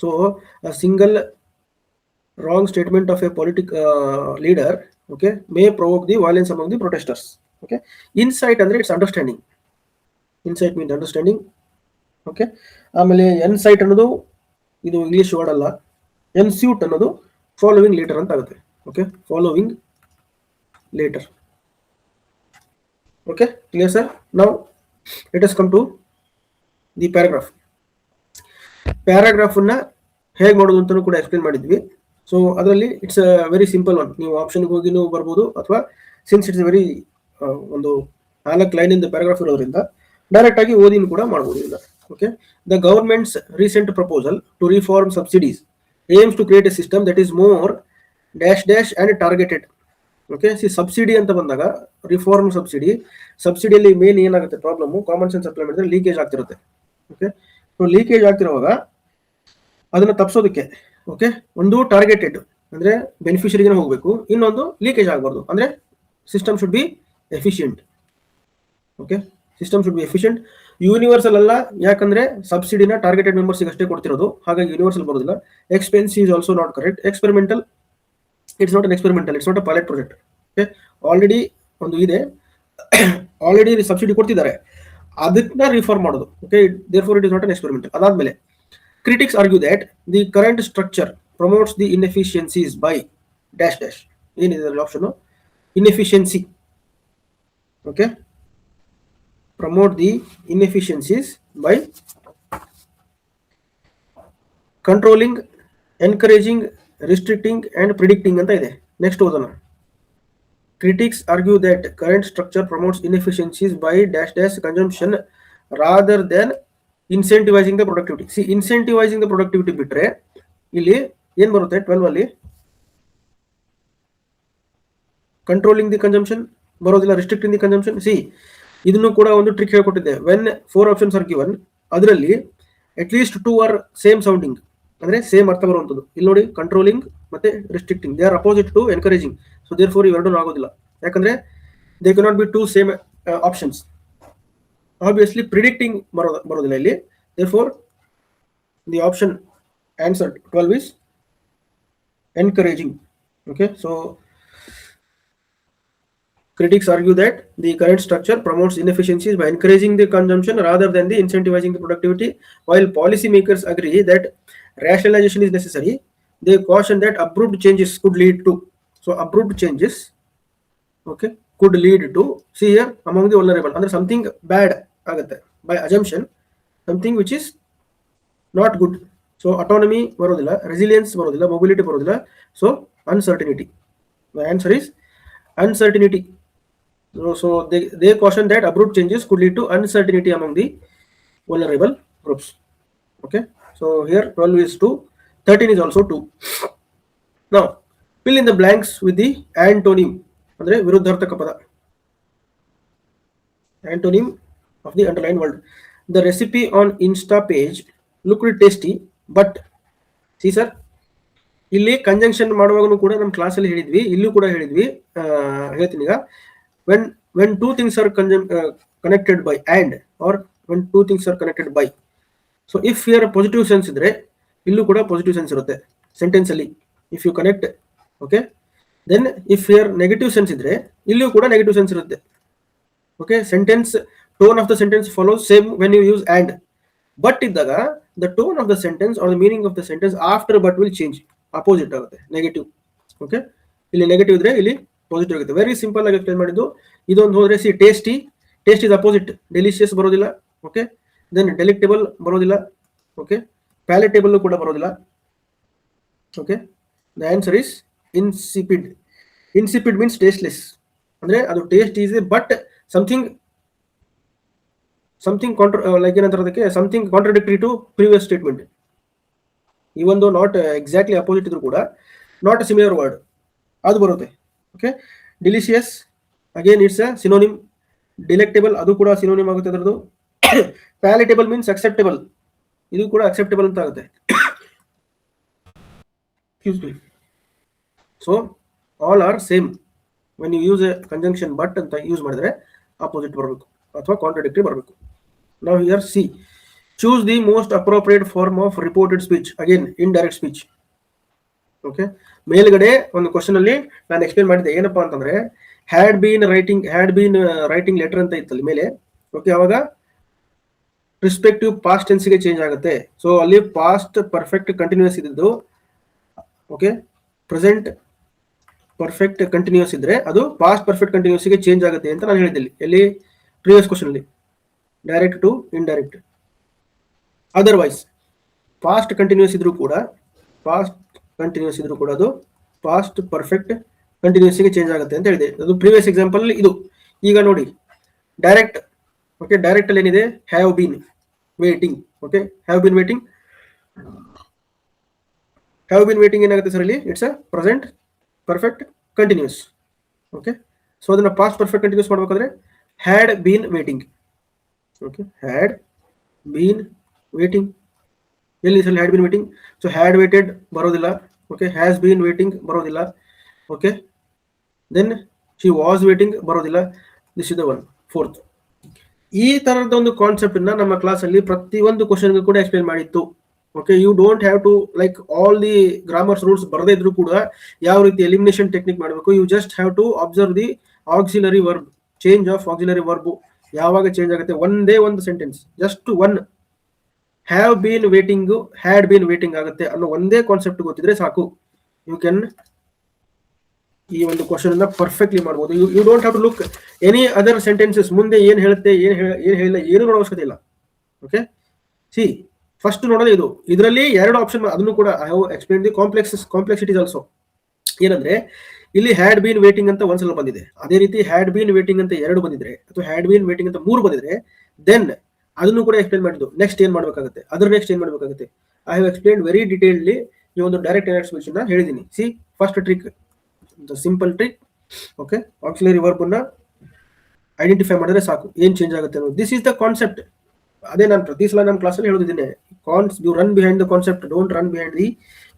So a single wrong statement of a leader, okay, may provoke the violence among the protesters. Okay, insight ಅಂದ್ರೆ it's understanding. Insight means understanding. Okay, ಆಮೇಲೆ insight ಅನ್ನೋದು ಇದು English word ಅಲ್ಲ. ensuite ಅನ್ನೋದು following later ಅಂತ ಆಗುತ್ತೆ. Okay, following later. Okay, clear sir? Now let us come to the paragraph. Paragraph ಅನ್ನ ಹೇಗೆ ಮಾಡೋದು ಅಂತಾನೂ ಕೂಡ ಎಕ್ಸ್ಪ್ಲೇನ್ ಮಾಡಿದ್ವಿ. ಸೊ ಅದರಲ್ಲಿ it's a very simple one. ನೀವು ಆಪ್ಷನ್ಗೆ ಹೋಗಿನೂ ಬರ್ಬೋದು, ಅಥವಾ ಸಿನ್ಸ್ ಇಟ್ಸ್ ವೆರಿ ಒಂದು 4 ಲೈನಿಂದ ಪ್ಯಾರಾಗ್ರಾಫ್ ಇರೋದ್ರಿಂದ ಡೈರೆಕ್ಟ್ ಆಗಿ ಓದಿನೂ ಕೂಡ ಮಾಡ್ಬೋದು ಇಲ್ಲ. Okay, the government's recent proposal to reform subsidies aims to create a system that is more dash dash and targeted. Okay, subsidy ಅಂತ ಬಂದಾಗ ರಿಫಾರ್ಮ್ ಸಬ್ಸಿಡಿಯಲ್ಲಿ ಮೇನ್ ಏನಾಗುತ್ತೆ ಪ್ರಾಬ್ಲಮ್, ಕಾಮನ್ ಸೆನ್ಸ್ ಅಪ್ಲೈ ಮಾಡಿದ್ರೆ ಲೀಕೇಜ್ ಆಗ್ತಿರುತ್ತೆ. ಓಕೆ, ಸೊ ಲೀಕೇಜ್ ಆಗ್ತಿರುವಾಗ ಅದನ್ನ ತಪ್ಪಿಸೋದಕ್ಕೆ okay ಒಂದು ಟಾರ್ಗೆಟೆಡ್ ಅಂದ್ರೆ ಬೆನಿಫಿಷರಿಗೆ ಹೋಗಬೇಕು, ಇನ್ನೊಂದು ಲೀಕೇಜ್ ಆಗಬಾರ್ದು. ಅಂದ್ರೆ system should be efficient. Okay, system should be efficient. Universal ಅಲ್ಲ, ಯಾಕಂದ್ರೆ ಸಬ್ಸಿಡಿನ ಟಾರ್ಗೆಟೆಡ್ ಮೆಂಬರ್ಸ್ಗೆ ಅಷ್ಟೇ ಕೊಡ್ತಿರೋದು, ಹಾಗಾಗಿ ಯೂನಿವರ್ಸಲ್ ಬರೋದಿಲ್ಲ. Expense is also not correct. Experimental, it's not an experimental, it's not a pilot project. Okay, already ಒಂದು ಇದೆ, ಆಲ್ರೆಡಿ ಸಬ್ಸಿಡಿ ಕೊಡ್ತಿದ್ದಾರೆ, ಅದನ್ನ ರಿಫಾರ್ಮ್ ಮಾಡೋದು. Okay, therefore it is not an experimental. ಅದಾದ್ಮೇಲೆ critics argue that the current structure promotes the inefficiencies by dash dash. ಏನಿದೆ option, inefficiency. Okay, promote the inefficiencies by controlling, encouraging, restricting and predicting ಅಂತ ಇದೆ. Next ಓದೋಣ. Critics argue that current structure promotes inefficiencies by dash dash consumption rather than incentivising the productivity. See, incentivising the productivity ಬಿಟ್ರೆ ಇಲ್ಲಿ ಏನ್ ಬರುತ್ತೆ 12 ಅಲ್ಲಿ, controlling the consumption ಬರೋದಿಲ್ಲ, restricting the consumption. See, ಇದನ್ನು ಕೂಡ ಒಂದು ಟ್ರಿಕ್ ಹೇಳ್ಕೊಟ್ಟಿದ್ದೆ. ವೆನ್ 4 ಆಪ್ಷನ್ಸ್ ಆರ್ ಗಿವನ್, ಅದರಲ್ಲಿ at least 2 are same sounding, ಅಂದ್ರೆ ಸೇಮ್ ಅರ್ಥ ಬರುವಂತದ್ದು. ಇಲ್ಲಿ ನೋಡಿ, ಕಂಟ್ರೋಲಿಂಗ್ ಮತ್ತೆ restricting, they are opposite to encouraging. So therefore ಇವೆರಡೂ ಆಗೋದಿಲ್ಲ, ಯಾಕಂದ್ರೆ they can not be 2 same options. Obviously predicting ಬರೋದಿಲ್ಲ ಇಲ್ಲಿ. Therefore the option answer 12 is encouraging. Okay, so critics argue that the current structure promotes inefficiencies by encouraging the consumption rather than the incentivizing the productivity. While policy makers agree that rationalization is necessary, they caution that abrupt changes could lead to, so abrupt changes okay could lead to, see here, among the vulnerable, ಅಂದ್ರೆ something bad ಆಗುತ್ತೆ by assumption, something which is not good. So autonomy ಬರೋದಿಲ್ಲ, resilience ಬರೋದಿಲ್ಲ, mobility ಬರೋದಿಲ್ಲ. So uncertainty, the answer is uncertainty. So they caution that abrupt changes could lead to uncertainty among the vulnerable groups. Okay, so here 12 is 2, 13 is also 2. Now fill in the blanks with the antonym, ಅಂದ್ರೆ ವಿರುದ್ಧಾರ್ಥಕ ಪದ, antonym of the underlined word. The recipe on Insta page looked tasty, but see sir, ಇಲ್ಲಿ conjunction ಮಾಡುವಾಗಲೂ ಕೂಡ ನಮ್ಮ ಕ್ಲಾಸಲ್ಲಿ ಹೇಳಿದ್ವಿ, ಇಲ್ಲೂ ಕೂಡ ಹೇಳಿದ್ವಿ, ಹೇಳ್ತೀನಿ ಈಗ. when two things are connected by and, or when two things are connected by, so if here positive sense ಇದ್ರೆ ಇಲ್ಲೂ ಕೂಡ ಪಾಸಿಟಿವ್ ಸೆನ್ಸ್ ಇರುತ್ತೆ ಸೆಂಟೆನ್ಸ್ ಅಲ್ಲಿ. If you connect, okay, then if here negative sense ಇದ್ರೆ ಇಲ್ಲಿಯೂ ಕೂಡ negative sense ಇರುತ್ತೆ. Okay, sentence tone of the sentence follows same when you use and. But ಇದ್ದಾಗ the tone of the sentence or the meaning of the sentence after but will change, opposite ಆಗುತ್ತೆ, negative. Okay, ಇಲ್ಲಿ negative ಇದ್ರೆ ಇಲ್ಲಿ positive ಆಗುತ್ತೆ. Very simple ಆಗಿ explain ಮಾಡಿದ್ದು. ಇದೊಂದು ಹೋದ್ರೆ see tasty, taste is opposite, delicious ಬರೋದಿಲ್ಲ. ಓಕೆ, ದೆನ್ ಡೆಲಿಕ್ಟೇಬಲ್ ಬರೋದಿಲ್ಲ. ಓಕೆ, ಪ್ಯಾಲೆಟೇಬಲ್ ಕೂಡ ಬರೋದಿಲ್ಲ. Okay, the answer is insipid. Insipid means tasteless, ಅಂದ್ರೆ ಅದು taste is but something like ಏನಂತಾರೆ ಅದಕ್ಕೆ, something contradictory to previous statement. ಈ ಒಂದು ನಾಟ್ ಎಕ್ಸಾಕ್ಟ್ಲಿ ಅಪೋಸಿಟ್ ಇದ್ರು ಕೂಡ ನಾಟ್ ಅ ಸಿಮಿಲರ್ ವರ್ಡ್ ಅದು ಬರುತ್ತೆ. Okay, delicious again it's a synonym. Delectable ಅದು ಕೂಡ ಸಿನೋನಿಮ್ ಆಗುತ್ತೆ ಅದರದ್ದು. ಪ್ಯಾಲೆಟೇಬಲ್ ಮೀನ್ಸ್ ಅಕ್ಸೆಪ್ಟೇಬಲ್, ಇದು ಕೂಡ ಅಕ್ಸೆಪ್ಟೇಬಲ್ ಅಂತ ಆಗುತ್ತೆ. So all are same. When you use a conjunction but ಅಂತ ಯೂಸ್ ಮಾಡಿದ್ರೆ ಅಪೋಸಿಟ್ ಬರಬೇಕು ಅಥವಾ ಕಾಂಟ್ರಡಿಕ್ಟರಿ ಬರಬೇಕು. ನಾವು here see choose the most appropriate form of reported speech, again indirect speech. Okay, ಮೇಲ್ಗಡೆ ಒಂದು ಕ್ವಶನ್ ಅಲ್ಲಿ ನಾನು ಎಕ್ಸ್ಪ್ಲೇನ್ ಮಾಡಿದ್ದೆ ಏನಪ್ಪಾ ಅಂತಂದ್ರೆ ಹ್ಯಾಡ್ ಬೀನ್ ರೈಟಿಂಗ್ ಲೆಟರ್ ಅಂತ ಇತ್ತಲ್ಲಿ ಮೇಲೆ. ಓಕೆ, ಅವಾಗ ರಿಸ್ಪೆಕ್ಟಿವ್ ಪಾಸ್ಟ್ ಟೆನ್ಸ್ ಗೆ ಚೇಂಜ್ ಆಗುತ್ತೆ. ಸೊ ಅಲ್ಲಿ ಪಾಸ್ಟ್ ಪರ್ಫೆಕ್ಟ್ ಕಂಟಿನ್ಯೂಸ್ ಇದ್ದು, ಓಕೆ, ಪ್ರೆಸೆಂಟ್ ಪರ್ಫೆಕ್ಟ್ ಕಂಟಿನ್ಯೂಸ್ ಇದ್ರೆ ಅದು ಪಾಸ್ಟ್ ಪರ್ಫೆಕ್ಟ್ ಕಂಟಿನ್ಯೂಸ್ ಗೆ ಚೇಂಜ್ ಆಗುತ್ತೆ ಅಂತ ನಾನು ಹೇಳಿದ್ದೆ ಎಲ್ಲಿ ಪ್ರೀವಿಯಸ್ ಕ್ವಶನ್ ಅಲ್ಲಿ, direct to indirect. Otherwise past continuous ಇದ್ರೂ ಕೂಡ ಅದು ಪಾಸ್ಟ್ ಪರ್ಫೆಕ್ಟ್ ಕಂಟಿನ್ಯೂಸ್ ಗೆ ಚೇಂಜ್ ಆಗುತ್ತೆ ಅಂತ ಹೇಳಿದೆ. ಅದು ಪ್ರೀವಿಯಸ್ ಎಕ್ಸಾಂಪಲ್ ಇದು. ಈಗ ನೋಡಿ ಡೈರೆಕ್ಟ್. ಓಕೆ, ಡೈರೆಕ್ಟ್ ಅಲ್ಲಿ ಏನಿದೆ, have been waiting. Okay, have been waiting ಏನಾಗುತ್ತೆ ಸರ್ ಇಲ್ಲಿ, it's a present perfect continuous. Okay, so ಅದನ್ನ ಪಾಸ್ಟ್ ಪರ್ಫೆಕ್ಟ್ ಕಂಟಿನ್ಯೂಸ್ ಮಾಡ್ಬೇಕಾದ್ರೆ had been waiting. Okay, had been waiting ಎಲ್ಲಿ sir had been waiting. So had waited ಬರೋದಿಲ್ಲ. Okay, has been waiting ಬರೋದಿಲ್ಲ. Okay, then she was waiting ಬರೋದಿಲ್ಲ. This is the one fourth. ಈ ತರದ ಒಂದು concept ನ ನಮ್ಮ ಕ್ಲಾಸ್ ಅಲ್ಲಿ ಪ್ರತಿಯೊಂದು ಕ್ವಶನ್ಗೂ ಕೂಡ ಎಕ್ಸ್ಪ್ಲೇನ್ ಮಾಡಿತ್ತು. Okay, you don't have to like all the grammars rules ಬರದೇ ಇದ್ರು ಕೂಡ ಯಾವ ರೀತಿ ಎಲಿಮಿನೇಷನ್ ಟೆಕ್ನಿಕ್ ಮಾಡಬೇಕು, you just have to observe the auxiliary verb, change of auxiliary verb ಯಾವಾಗ ಚೇಂಜ್ ಆಗುತ್ತೆ. ಒಂದೇ ಒಂದು sentence, just one have been waiting had been waiting ಆಗುತ್ತೆ ಅನ್ನೋ ಒಂದೇ ಕಾನ್ಸೆಪ್ಟ್ ಗೊತ್ತಿದ್ರೆ ಸಾಕು. ಯು ಕ್ಯಾನ್ ಈ ಒಂದು ಕ್ವಶನ್ ಅನ್ನ ಪರ್ಫೆಕ್ಟ್ಲಿ ಮಾಡಬಹುದು. You don't have to look any other sentences, ಮುಂದೆ ಏನ್ ಹೇಳುತ್ತೆ ಏನ್ ಹೇಳಿಲ್ಲ ಏನು ನೋಡೋ ಅವಶ್ಯಕತೆ ಇಲ್ಲ. ಓಕೆ, ಸಿ ಫಸ್ಟ್ ನೋಡೋದು ಇದು. ಇದರಲ್ಲಿ ಎರಡು ಆಪ್ಷನ್, ಅದನ್ನು ಕೂಡ I have explain the complexities also. ಏನಂದ್ರೆ ಇಲ್ಲಿ ಹ್ಯಾಡ್ ಬೀನ್ ವೇಟಿಂಗ್ ಅಂತ ಒಂದ್ಸಲ ಬಂದಿದೆ, ಅದೇ ರೀತಿ ಹ್ಯಾಡ್ ಬೀನ್ ವೇಟಿಂಗ್ ಅಂತ ಎರಡು ಬಂದಿದ್ರೆ ಅಥವಾ ಹ್ಯಾಡ್ ಬೀನ್ ವೇಟಿಂಗ್ ಅಂತ ಮೂರು ಬಂದಿದ್ರೆ ದೆನ್ ಅದನ್ನು ಕೂಡ ಎಕ್ಸ್ಪ್ಲೇನ್ ಮಾಡಿದ್ದು. ನೆಕ್ಸ್ಟ್ ಏನ್ ಮಾಡ್ಬೇಕಾಗುತ್ತೆ, ನೆಕ್ಸ್ಟ್ ಏನ್ ಮಾಡ್ಬೇಕಾಗುತ್ತೆ, I have explain very detailedly. ಈ ಒಂದು ಡೈರೆಕ್ಟ್ ಇಂಡೈರೆಕ್ಟ್ ಸ್ಪೀಚ್ ನ ಹೇಳಿದೀನಿ. See first trick, simple trick. Okay, auxiliary verb ಅನ್ನ ಐಡೆಂಟಿಫೈ ಮಾಡಿದ್ರೆ ಸಾಕು ಏನ್ ಚೇಂಜ್ ಆಗುತ್ತೆ ಅನ್ನೋದು. This is the concept. ಅದೇ ನಾನು ಪ್ರತಿ ಸಲ ನಮ್ಮ ಕ್ಲಾಸಲ್ಲಿ ಹೇಳೋದಿದ್ದೇನೆ, you run behind the concept, don't run behind the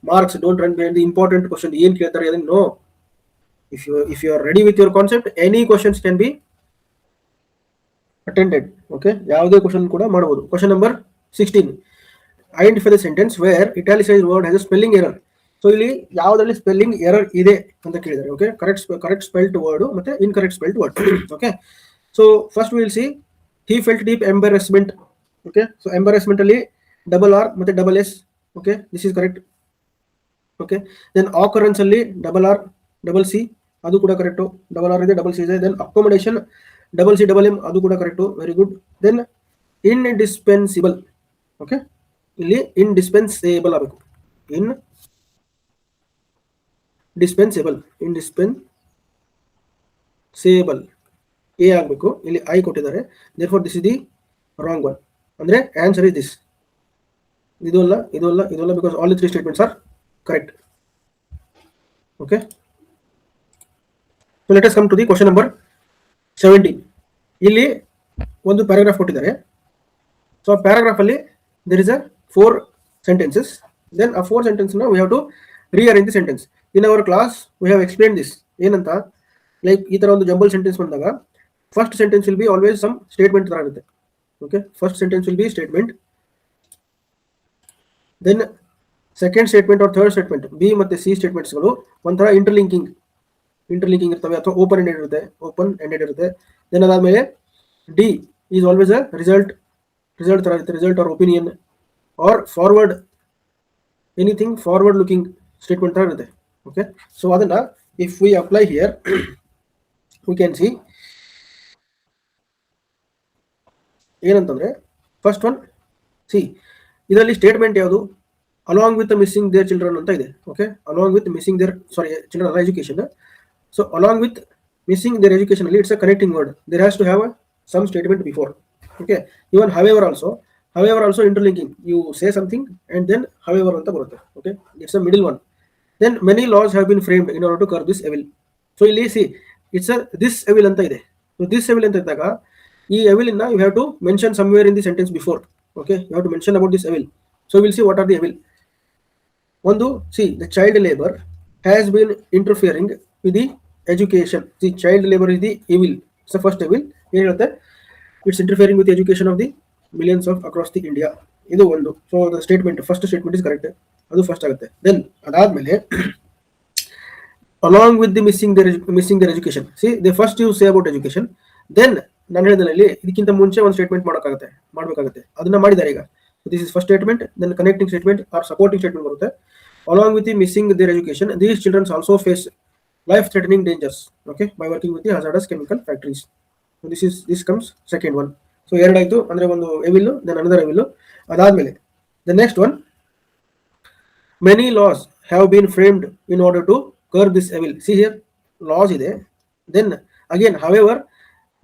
marks, don't run behind the important question. ಏನ್ ಕೇಳ್ತಾರೆ ಅದನ್ನ no. If you are ready with your concept, any questions can be attended. Okay, ಯಾವುದೇ ಕ್ವಶನ್ ಕೂಡ ಮಾಡಬಹುದು. Question number 16, identify the sentence where italicised word has a spelling error. So ಇಲ್ಲಿ ಯಾವುದರಲ್ಲಿ spelling error ಇದೆ ಅಂತ ಕೇಳಿದ್ದಾರೆ. ಓಕೆ, ಕರೆಕ್ಟ್ ಸ್ಪೆಲ್ಡ್ ವರ್ಡ್ ಮತ್ತೆ incorrect spelled word. Okay, so first will see he felt deep embarrassment. Okay, so embarrassment ಅಲ್ಲಿ double R ಮತ್ತೆ double S. Okay, this is correct. Okay, then occurrence ಅಲ್ಲಿ double R double C, ಅದು ಕೂಡ correct. Double R ಇದೆ, double C ಇದೆ. Then accommodation double C double M, ಅದು ಕೂಡ correct. Very good. Then indispensable. Okay, ಇಲ್ಲಿ indispensable ಆಗಬೇಕು. ಇಂಡಿಸ್ಪೆನ್ಸೇಬಲ್ A ಆಗಬೇಕು. ಇಲ್ಲಿ ಐ ಕೊಟ್ಟಿದ್ದಾರೆ, therefore this is the wrong one. ಅಂದ್ರೆ ಆನ್ಸರ್ ಇಸ್ ದಿಸ್. ಇದು ಅಲ್ಲ, because all the 3 statements are correct. Okay, so let us come to the question number 17. ಇಲ್ಲಿ ಒಂದು ಪ್ಯಾರಾಗ್ರಾಫ್ ಕೊಟ್ಟಿದ್ದಾರೆ. ಸೊ ಆ ಪ್ಯಾರಾಗ್ರಾಫ್ ಅಲ್ಲಿ there is a 4 sentences. then a 4 sentence na we have to rearrange the sentence. in our class we have explained this. ಏನಂತ, like ಈ ತರ ಒಂದು jumble sentence ಬಂದಾಗ first sentence will be always some statement ತರ ಆಗುತ್ತೆ. Okay, first sentence will be statement, then second statement or third statement, B ಮತ್ತೆ C ಸ್ಟೇಟ್ಮೆಂಟ್ಸ್ಗಳು ಒಂಥರ ಇಂಟರ್ಲಿಂಕಿಂಗ್. ಇಂಟರ್ಲಿಂಕಿಂಗ್ ಇರ್ತವೆ ಅಥವಾ ಓಪನ್ ಎಂಡೆಡ್ ಇರುತ್ತೆ. ದೆನ್ ಅದಾದ್ಮೇಲೆ D is always a result ತರ ಇರುತ್ತೆ, result or opinion or forward anything forward looking statement ತರ ಇರುತ್ತೆ. ಓಕೆ, ಸೊ ಅದನ್ನ if we apply here we can see ಏನಂತಂದ್ರೆ ಫಸ್ಟ್ ಒನ್ ಸಿ ಇದರಲ್ಲಿ ಸ್ಟೇಟ್ಮೆಂಟ್ ಯಾವುದು, along with missing their children ಅಂತ ಇದೆ. Okay, along with missing their children education. So along with missing their education ಅಲ್ಲಿ it's a connecting word, there has to have some statement before. Okay, even however also interlinking, you say something and then however ಅಂತ ಬರುತ್ತೆ. Okay, it's a middle one. Then many laws have been framed in order to curb this evil. So ಇಲ್ಲಿ C it's a this evil ಅಂತ ಇದೆ. So this evil ಅಂತ ಇದ್ದಾಗ ಈ evil ಇನ್ನ you have to mention somewhere in the sentence before. Okay, you have to mention about this evil. So will see what are the evil. ಒಂದು, see the child labour has been interfering with the education. The child labour is the evil. So first evil ಏನ್ ಹೇಳುತ್ತೆ, it's interfering with education of the millions of across the India. ಇದು ಒಂದು. So the statement first statement is correct, ಅದು first ಆಗುತ್ತೆ. Then ಅದಾದ್ಮೇಲೆ along with the missing their education, see they first you say about education, then ನಾನು ಹೇಳಿದ್ರೆ ಇಲ್ಲಿ ಇದಕ್ಕಿಂತ ಮುಂಚೆ ಒಂದು ಸ್ಟೇಟ್ಮೆಂಟ್ ಮಾಡಬೇಕಾಗುತ್ತೆ, ಅದನ್ನ ಮಾಡಿದ್ದಾರೆ ಈಗ. This is first statement, then connecting statement or supporting statement ಬರುತ್ತೆ. along with the missing their education, these children also face life threatening dangers, okay, by working with the hazardous chemical factories. So this comes second one. So ಎರಡಾಯ್ತು ಅಂದ್ರೆ ಒಂದು evil, then another evil. ಅದಾದ್ಮೇಲೆ the next one, many laws have been framed in order to curb this evil. See here laws ಇದೆ, then again however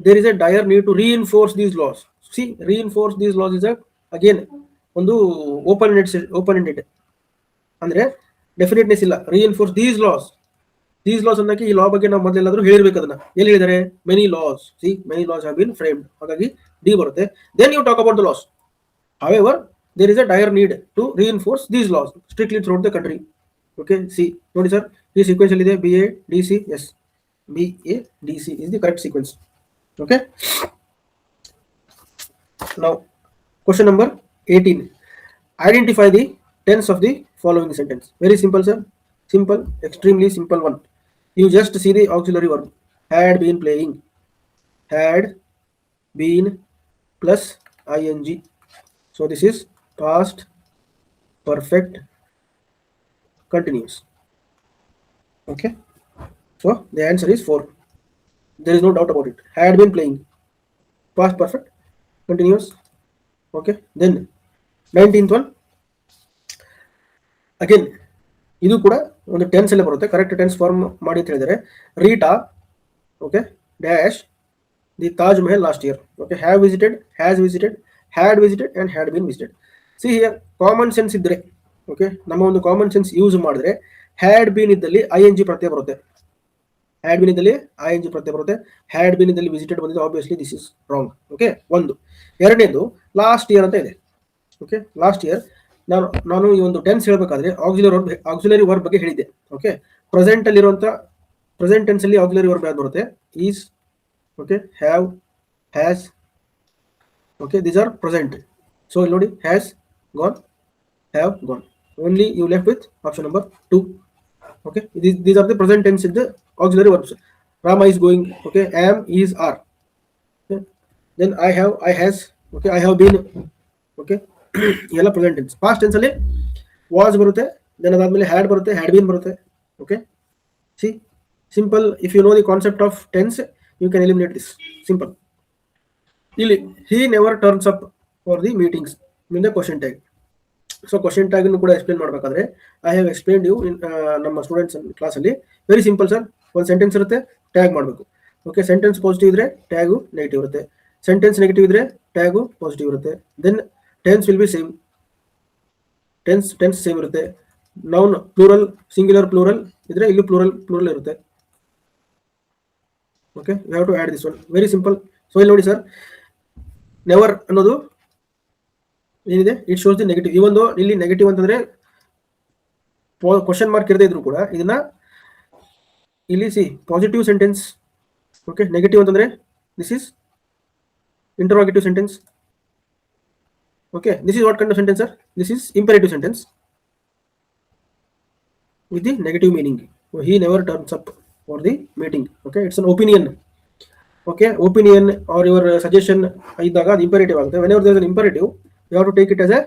there is a dire need to reinforce these laws. See, reinforce these laws is again ಒಂದು open ended ಅಂದ್ರೆ ಡೆಫಿನೆಟ್ನೆಸ್ ಇಲ್ಲ. reinforce these laws ಅನ್ನಕ್ಕೆ ಈ ಲಾ ಬಗ್ಗೆ ನಾವು ಮೊದಲೆಲ್ಲಾದ್ರೂ ಹೇಳಿರ್ಬೇಕು. ಅದನ್ನ ಎಲ್ಲಿ ಹೇಳಿದ್ದಾರೆ, many laws. C many laws have been framed, ಹಾಗಾಗಿ ಡಿ ಬರುತ್ತೆ. Then you talk about the laws. however there is a dire need to reinforce these laws strictly throughout the country. Okay, see ನೋಡಿ sir, ಈ sequence ಅಲ್ಲಿ ಇದೆ BADC. yes, BADC is the correct sequence. Okay, now question number 18, identify the tense of the following sentence. Very simple sir, simple, extremely simple one. You just see the auxiliary verb had been playing, had been plus ing. So this is past perfect continuous. Okay, so the answer is 4. There is no doubt about it. Had been playing, past perfect continuous. Okay, then 19th one, again ಇದು ಕೂಡ ಒಂದು tense ಅಲ್ಲೇ ಬರುತ್ತೆ. Correct tense form ಮಾಡಿ ಅಂತ ಹೇಳಿದರೆ, Rita okay dash the Taj Mahal last year. Okay, have visited, has visited, had visited and had been visited. See here common sense ಇದ್ರೆ, okay, ನಮ್ಮ ಒಂದು ಕಾಮನ್ ಸೆನ್ಸ್ ಯೂಸ್ ಮಾಡಿದ್ರೆ ಹ್ಯಾಡ್ ಬೀನ್ ಇದ್ದಲ್ಲಿ ING ಪ್ರತ್ಯಯ ಬರುತ್ತೆ. ಹ್ಯಾಡ್ ಬೀನ್ ಇದ್ದಲ್ಲಿ ING ಪ್ರತ್ಯಯ ಬರುತ್ತೆ. ಹ್ಯಾಡ್ ಬೀನ್ ಇದ್ದಲ್ಲಿ ವಿಸಿಟೆಡ್ ಬಂದಿದೆ, obviously this is wrong. Okay, ಒಂದು. ಎರಡನೇದು ಲಾಸ್ಟ್ ಇಯರ್ ಅಂತ ಇದೆ. ಓಕೆ, ಲಾಸ್ಟ್ ಇಯರ್ ನಾನು ಈ ಒಂದು ಟೆನ್ಸ್ ಹೇಳಬೇಕಾದ್ರೆ ಆಕ್ಸಿಲರಿ ವರ್ಬ್ ಬಗ್ಗೆ ಹೇಳಿದ್ದೆ. ಓಕೆ, ಪ್ರೆಸೆಂಟ್ ಅಲ್ಲಿರುವಂತ ಪ್ರೆಸೆಂಟ್ ಟೆನ್ಸ್ ಅಲ್ಲಿ ಆಕ್ಸಿಲರಿ ವರ್ಬ್ ಯಾವ್ದು ಬರುತ್ತೆ, is, okay, have, has. Okay, these are present. So ಇಲ್ಲಿ ನೋಡಿ, has gone, have gone. Only you left with option number 2. Okay, these are the present tense in the auxiliary verbs. Rama is going. Okay, am, is, are. Okay, then I have, I has. Okay, I have been. Okay, ಎಲ್ಲ present tense. Past tense ಅಲ್ಲಿ was ಬರುತ್ತೆ, then ಅದಾದ್ಮೇಲೆ had ಬರುತ್ತೆ, had been ಬರುತ್ತೆ. Okay, see simple. If you know the concept of tense you can eliminate this. Simple. ಇಲ್ಲಿ he never turns up for the meetings ಮುಂದೆ question tag. So question tag ಕೂಡ explain ಮಾಡಬೇಕಾದ್ರೆ I have explained you in ನಮ್ಮ students class ಅಲ್ಲಿ. Very simple sir, ಒಂದು sentence ಇರುತ್ತೆ, tag ಮಾಡಬೇಕು. Okay, sentence positive ಇದ್ರೆ ಟ್ಯಾಗು ನೆಗೆಟಿವ್ ಇರುತ್ತೆ, ಸೆಂಟೆನ್ಸ್ ನೆಗೆಟಿವ್ ಇದ್ರೆ ಟ್ಯಾಗು ಪಾಸಿಟಿವ್ ಇರುತ್ತೆ. Then tense will be same, tense same ಇರುತ್ತೆ. ನೌನ್ ಪ್ಲೂರಲ್, ಸಿಂಗ್ಯುಲರ್ ಪ್ಲೂರಲ್ ಇದ್ರೆ ಇಲ್ಲಿ ಪ್ಲೂರಲ್ ಇರುತ್ತೆ. Okay, you have to add this one. Very simple. So ಇಲ್ಲಿ ನೋಡಿ ಸರ್, ನೆವರ್ ಅನ್ನೋದು ಏನಿದೆ, ಇಟ್ ಶೋಸ್ ದಿ ನೆಗೆಟಿವ್. ಈ ಒಂದು ಇಲ್ಲಿ ನೆಗೆಟಿವ್ ಅಂತಂದ್ರೆ ಕ್ವಶನ್ ಮಾರ್ಕ್ ಇರದೇ ಇದ್ರು ಕೂಡ ಇದನ್ನ ಇಲ್ಲಿ see positive sentence. Okay, negative ಅಂತಂದ್ರೆ this is interrogative sentence. Okay, this is what kind of sentence, sir? This is imperative sentence with the negative meaning. So he never turns up. for the meeting. Okay, it's an opinion. Okay, opinion or your suggestion idaga ಅದು imperative ಆಗುತ್ತೆ. Whenever there is an imperative, you have to take it as a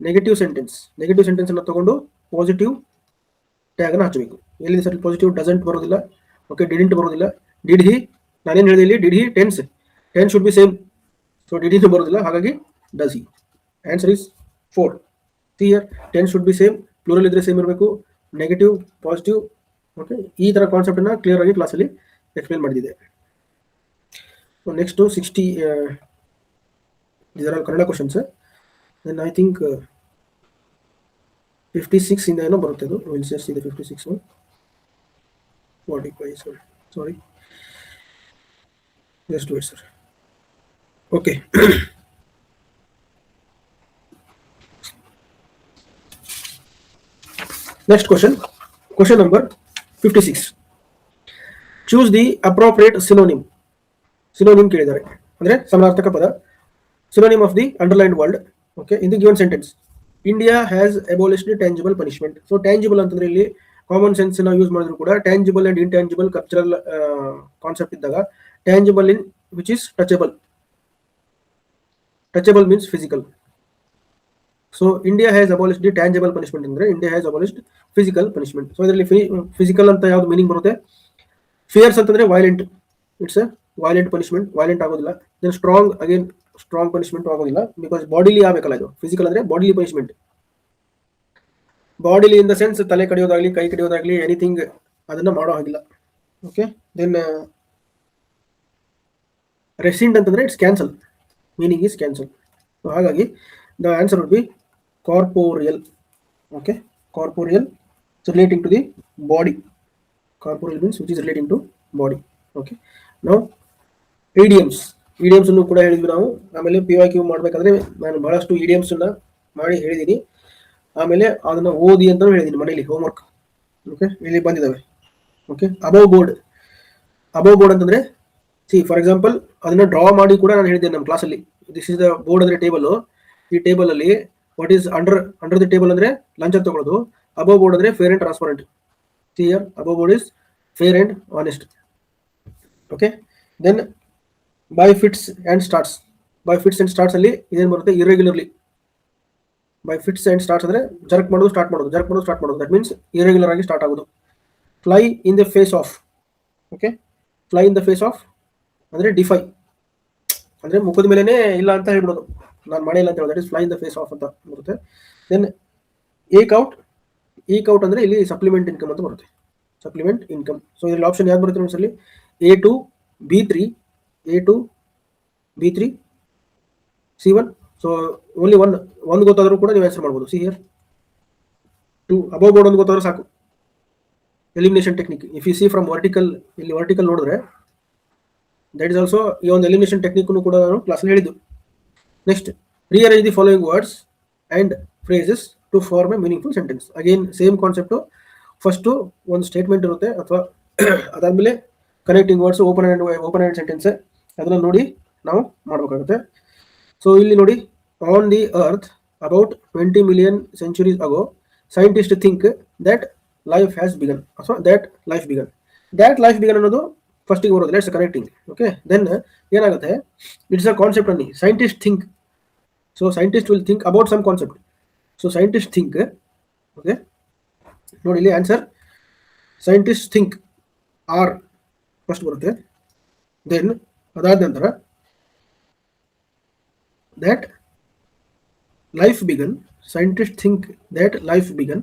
negative sentence. Negative sentence ಅನ್ನು ತಗೊಂಡು positive tag ಅನ್ನು ಹಚ್ಚಬೇಕು. ಎಲ್ಲಿ sir positive doesn't ಬರೋದಿಲ್ಲ, okay didn't ಬರೋದಿಲ್ಲ. Did he, ನಾನೇನು ಹೇಳಿದೆ ಇಲ್ಲಿ, did he tense should be same. So did he ಬರೋದಿಲ್ಲ, ಹಾಗಾಗಿ does he. Answer is 4. Here tense should be same, plural ಇದ್ರೆ ಸೇಮ್ ಇರಬೇಕು, ನೆಗೆಟಿವ್ ಪಾಸಿಟಿವ್. ಓಕೆ, ಈ ತರ ಕಾನ್ಸೆಪ್ಟ್ ಅನ್ನ ಕ್ಲಿಯರ್ ಆಗಿ ಕ್ಲಾಸಲ್ಲಿ ಎಕ್ಸ್ಪ್ಲೇನ್ ಮಾಡಿದೆ. Next 60 these are all Kannada questions. Then I think 56 ಇಂದ ಏನೋ ಬರುತ್ತೆ ಅದು. Will just C the 56 one. 45 sorry, just do it sir. Okay. Next question number 56. Choose the appropriate synonym ಕೇಳಿದ್ದಾರೆ, ಅಂದ್ರೆ ಸಮಾನಾರ್ಥಕ ಪದ, synonym of the underlined word. Okay, in the given sentence, India has abolished tangible punishment. So tangible ಅಂತಂದ್ರೆ ಇಲ್ಲಿ common sense ನಾವು use ಮಾಡಿದ್ರು ಕೂಡ tangible and intangible cultural concept ಇದ್ದಾಗ tangible in which is touchable. Touchable means physical. So India has abolished the tangible punishment ಅಂದ್ರೆ India has abolished physical punishment. So ಇದರಲ್ಲಿ physical ಅಂತ ಯಾವ್ದು ಮೀನಿಂಗ್ ಬರುತ್ತೆ? Fierce ಅಂತಂದ್ರೆ violent, it's a violent punishment, violent ಆಗೋದಿಲ್ಲ. Then strong, again strong punishment ಆಗೋದಿಲ್ಲ, because bodily ಆಗಬೇಕಲ್ಲ ಇದು. ಫಿಸಿಕಲ್ ಅಂದ್ರೆ bodily punishment. Bodily in the sense ತಲೆ ಕಡಿಯೋದಾಗ್ಲಿ, ಕೈ ಕಡಿಯೋದಾಗ್ಲಿ, ಎನಿಥಿಂಗ್ ಅದನ್ನ ಮಾಡೋ ಹಾಗಿಲ್ಲ. ಓಕೆ, ದೆನ್ ರೆಸಿಂಡ್ ಅಂತಂದ್ರೆ it's cancel, meaning is cancel. So ಹಾಗಾಗಿ the answer would be corporeal. Okay, corporeal relating to the body. Corporeal means which is relating to body. Okay, ನಾವು idioms ಅನ್ನು ಕೂಡ ಹೇಳಿದ್ವಿ ನಾವು. ಆಮೇಲೆ PYQ ಮಾಡ್ಬೇಕಾದ್ರೆ ನಾನು ಬಹಳಷ್ಟು ಇಡಿಯಮ್ಸ್ ಅನ್ನ ಮಾಡಿ ಹೇಳಿದ್ದೀನಿ. ಆಮೇಲೆ ಅದನ್ನ ಓದಿ ಅಂತ ಹೇಳಿದ್ದೀನಿ ಮನೇಲಿ ಹೋಮ್ವರ್ಕ್. ಓಕೆ, ಇಲ್ಲಿ ಬಂದಿದ್ದಾವೆ. ಓಕೆ, ಅಬೌವ್ ಬೋರ್ಡ್ ಅಂತಂದ್ರೆ ಸಿ ಫಾರ್ ಎಕ್ಸಾಂಪಲ್ ಅದನ್ನ ಡ್ರಾ ಮಾಡಿ ಕೂಡ ನಾನು ಹೇಳಿದ್ದೇನೆ ನಮ್ಮ ಕ್ಲಾಸಲ್ಲಿ. ದಿಸ್ ಇಸ್ ದ ಬೋರ್ಡ್ ಅಂದ್ರೆ ಟೇಬಲ್. ಈ ಟೇಬಲ್ ಅಲ್ಲಿ what is under the table ಅಂದ್ರೆ ಲಂಚ್ ಅಂತ ತಗೊಳ್ಳೋದು. ಅಬೌವ್ ಬೋರ್ಡ್ ಅಂದ್ರೆ fair and transparent. Here above board is fair and honest. Okay, then by fits and starts ಅಲ್ಲಿ ಇದೇನು ಬರುತ್ತೆ? Irregularly. By fits and starts ಅಂದ್ರೆ ಜರ್ಕ್ ಮಾಡೋದು, ಸ್ಟಾರ್ಟ್ ಮಾಡೋದು. ದಟ್ ಮೀನ್ಸ್ ಇರೆಗ್ಯುಲರ್ ಆಗಿ ಸ್ಟಾರ್ಟ್ ಆಗೋದು. Fly in the face of. Okay, fly in the face of ಅಂದ್ರೆ defy, ಅಂದ್ರೆ ಮುಖದ ಮೇಲೆನೆ ಇಲ್ಲ ಅಂತ ಹೇಳ್ಬಿಡೋದು, ನಾನು ಮಾಡಿಲ್ಲ ಅಂತ ಹೇಳೋದು. That is fly in the face of ಅಂತ ಬರುತ್ತೆ. ದೆನ್ ಏಕ್ ಔಟ್ ಅಂದ್ರೆ ಇಲ್ಲಿ ಸಪ್ಲಿಮೆಂಟ್ ಇನ್ಕಮ್ ಅಂತ ಬರುತ್ತೆ. Supplement income. ಸೊ ಇದರಲ್ಲಿ ಆಪ್ಷನ್ ಯಾವ್ದು ಬರುತ್ತೆ ಒಂದ್ಸಲಿ? A2 B3 C1. So only ಒಂದು ಗೊತ್ತಾದ್ರೂ ಕೂಡ ನೀವು ಆನ್ಸರ್ ಮಾಡ್ಬೋದು. ಸಿ ಹಿಯರ್ 2 ಅಬೌವ್ ಬೋರ್ಡ್ ಒಂದು ಗೊತ್ತಾದ್ರೂ ಸಾಕು. Elimination technique. If you C from vertical, ಇಲ್ಲಿ ವರ್ಟಿಕಲ್ ನೋಡಿದ್ರೆ ದಟ್ ಇಸ್ ಆಲ್ಸೋ ಈ ಒಂದು ಎಲಿಮಿನೇಷನ್ ಟೆಕ್ನಿಕ್ ಕೂಡ ನಾನು ಕ್ಲಾಸಲ್ಲಿ ಹೇಳಿದ್ದು. Next, rearrange the following words and phrases to form a meaningful sentence. Again same concept. First ಒಂದು ಸ್ಟೇಟ್ಮೆಂಟ್ ಇರುತ್ತೆ, ಅಥವಾ ಅದಾದ್ಮೇಲೆ connecting words, open and sentence, ಅದನ್ನ ನೋಡಿ ನಾವು ಮಾಡಬೇಕಾಗುತ್ತೆ. ಸೊ ಇಲ್ಲಿ ನೋಡಿ, on the earth about 20 million centuries ago, scientists think that life has begun. ಅಥವಾ that life began ಅನ್ನೋದು ಫಸ್ಟಿಗೆ ಬರೋದು. Let's connecting. ಓಕೆ, ದೆನ್ ಏನಾಗುತ್ತೆ? ಇಟ್ಸ್ ಅ ಕಾನ್ಸೆಪ್ಟ್ ಅನ್ನಿ. Scientist think. So scientist will think about some concept. So scientist think. Okay, ನೋಡಿ ಇಲ್ಲಿ answer scientist think R first ಬರುತ್ತೆ. Then ಅದಾದ ನಂತರ that life began, scientists think that life began,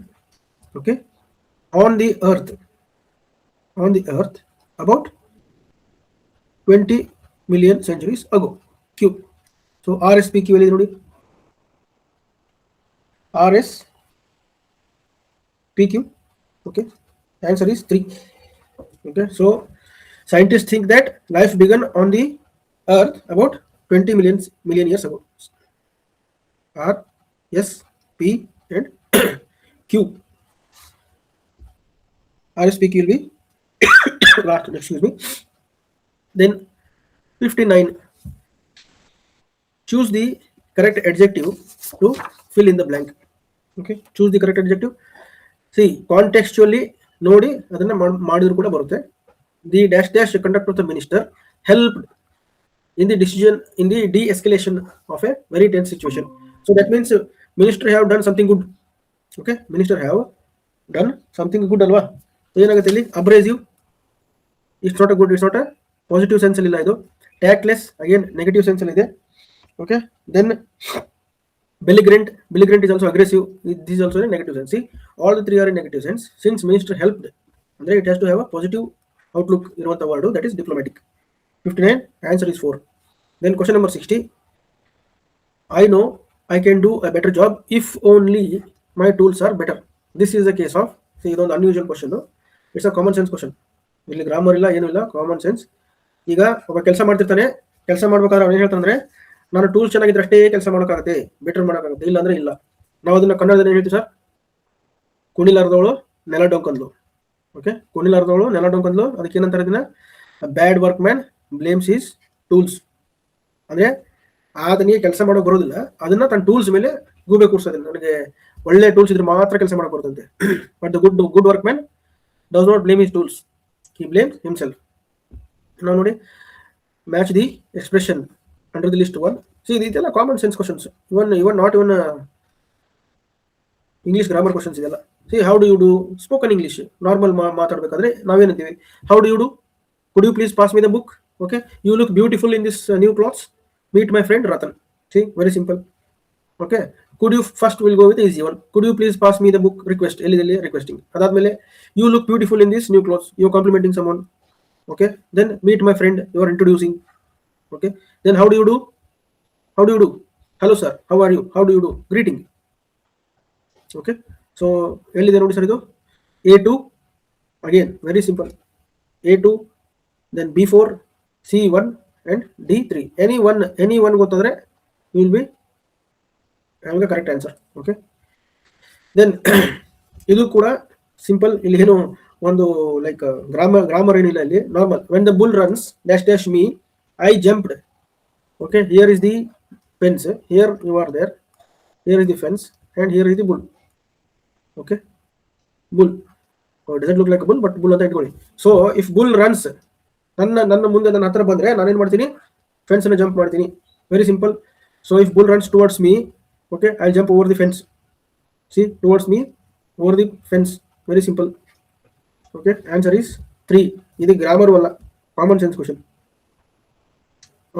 okay, on the earth about 20 million centuries ago. Q. So RSPQ ಅಲ್ಲಿ ನೋಡಿ, RSPQ. okay, answer is 3. okay, so scientists think that life began on the earth about 20 million years ago. R, S, P and Q. RSPQ will be last. Excuse me. Then 59. Choose the correct adjective to fill in the blank. Okay, choose the correct adjective. See, contextually ನೋಡಿ ಅದನ್ನ ಮಾಡಿದ್ರು ಕೂಡ ಬರುತ್ತೆ. The dash dash conduct of the minister help in the decision in the de-escalation of a very tense situation. So that means minister have done something good. Okay, minister have done something good alwa. So ಏನಾಗುತ್ತೆ ಇಲ್ಲಿ abrasive, it's not a good, it's not a positive sense ಅಲ್ಲಿ ಇಲ್ಲ ಇದು. Tactless again negative sense ಅಲ್ಲಿ ಇದೆ. Okay, then belligerent is also aggressive. This is also a negative sense. See, all the three are in negative sense. Since minister helped, ಅಂದ್ರೆ it has to have a positive outlook ಇರುವಂತ word, that is diplomatic. 59, answer is 4. Then question number 60. I know I can do a better job if only my tools are better. This is the case of, see, ಇದೊಂದು unusual question. It's a common sense question. ಇಲ್ಲಿ grammar ಇಲ್ಲ, ಏನೂ ಇಲ್ಲ, common sense. ಈಗ ಒಬ್ಬ ಕೆಲಸ ಮಾಡ್ತಿರ್ತಾನೆ, ಕೆಲಸ ಮಾಡ್ಬೇಕಾದ್ರೆ ಅವ್ನು ಏನು ಹೇಳ್ತಾನೆ, ನಾನು ಟೂಲ್ಸ್ ಚೆನ್ನಾಗಿದ್ರೆ ಅಷ್ಟೇ ಕೆಲಸ ಮಾಡೋಕ್ಕಾಗುತ್ತೆ, ಬೆಟರ್ ಮಾಡೋಕ್ಕಾಗುತ್ತೆ, ಇಲ್ಲ ಅಂದ್ರೆ ಇಲ್ಲ. ನಾವು ಅದನ್ನ ಕನ್ನಡದಲ್ಲಿ ಏನು ಹೇಳ್ತೀವಿ ಸರ್? ಕುಣಿಲಾರ್ದವಳು ನೆಲ ಡೊಂಕಂದ್ಲು. ಓಕೆ, ಕುಣಿಲಾರ್ದವಳು ನೆಲ ಡೊಂಕಂದ್ಲು. ಅದಕ್ಕೆ ಏನಂತಾರೆ ಇದನ್ನ? Bad workman blames his tools. ಅಂದ್ರೆ ಆತನಿಗೆ ಕೆಲಸ ಮಾಡೋಕೆ ಬರೋದಿಲ್ಲ, ಅದನ್ನ ತನ್ನ ಟೂಲ್ಸ್ ಮೇಲೆ ಗೂಬೆ ಕೂರ್ಸೋದಿಲ್ಲ. ನನಗೆ ಒಳ್ಳೆ ಟೂಲ್ಸ್ ಇದ್ರೆ ಮಾತ್ರ ಕೆಲಸ ಮಾಡಕ್ ಬರ್ತಂತೆ. But the good workman does not blame his tools, he blames himself. ನಾವು ನೋಡಿ, match the expression under the list 1. See ಇದೆಲ್ಲ common sense questions, even not even English grammar questions ಇದೆಲ್ಲ. See, how do you do spoken English normal ಮಾತಾಡ್ಬೇಕಾದ್ರೆ ನಾವೇನಂತೀವಿ? How do you do? Could you please pass me the book? Okay, you look beautiful in this new clothes. Meet my friend Ratan. See, very simple. Okay, could you first will go with the easy one. Could you please pass me the book? Request. Requesting. Adadmele, you look beautiful in this new clothes. You're complimenting someone. Okay, then meet my friend. You are introducing. Okay, then how do you do? How do you do? Hello sir, how are you? How do you do? Greeting. Okay, so ellide nodi sir idu A2. Again very simple. A2, then B4, C1 and D3. Any one ಗೊತ್ತಾದ್ರೆ you will be having a correct answer. Okay, then ಇದು ಕೂಡ simple. ಇಲ್ಲಿ ಏನು ಒಂದು like grammar ಏನಿಲ್ಲ ಇಲ್ಲಿ, normal. when the bull runs dash dash me, I jumped. Okay, here is the fence, here you are there, here is the fence and here is the bull. Okay, bull, it doesn't look like a bull but bull ಅಂತ ಇಟ್ಕೊಳ್ಳಿ. So if bull runs, ನನ್ನ ಮುಂದೆ ನನ್ನ ಹತ್ರ ಬಂದ್ರೆ ನಾನೇನ್ ಮಾಡ್ತೀನಿ? Fence ಅನ್ನು ಜಂಪ್ ಮಾಡ್ತೀನಿ. Very simple. So if bull runs towards me, okay, I jump over the fence. See, towards me, over the fence. Very simple. Okay, answer is 3. ಇದು ಗ್ರಾಮರ್ ಅಲ್ಲ, common sense question.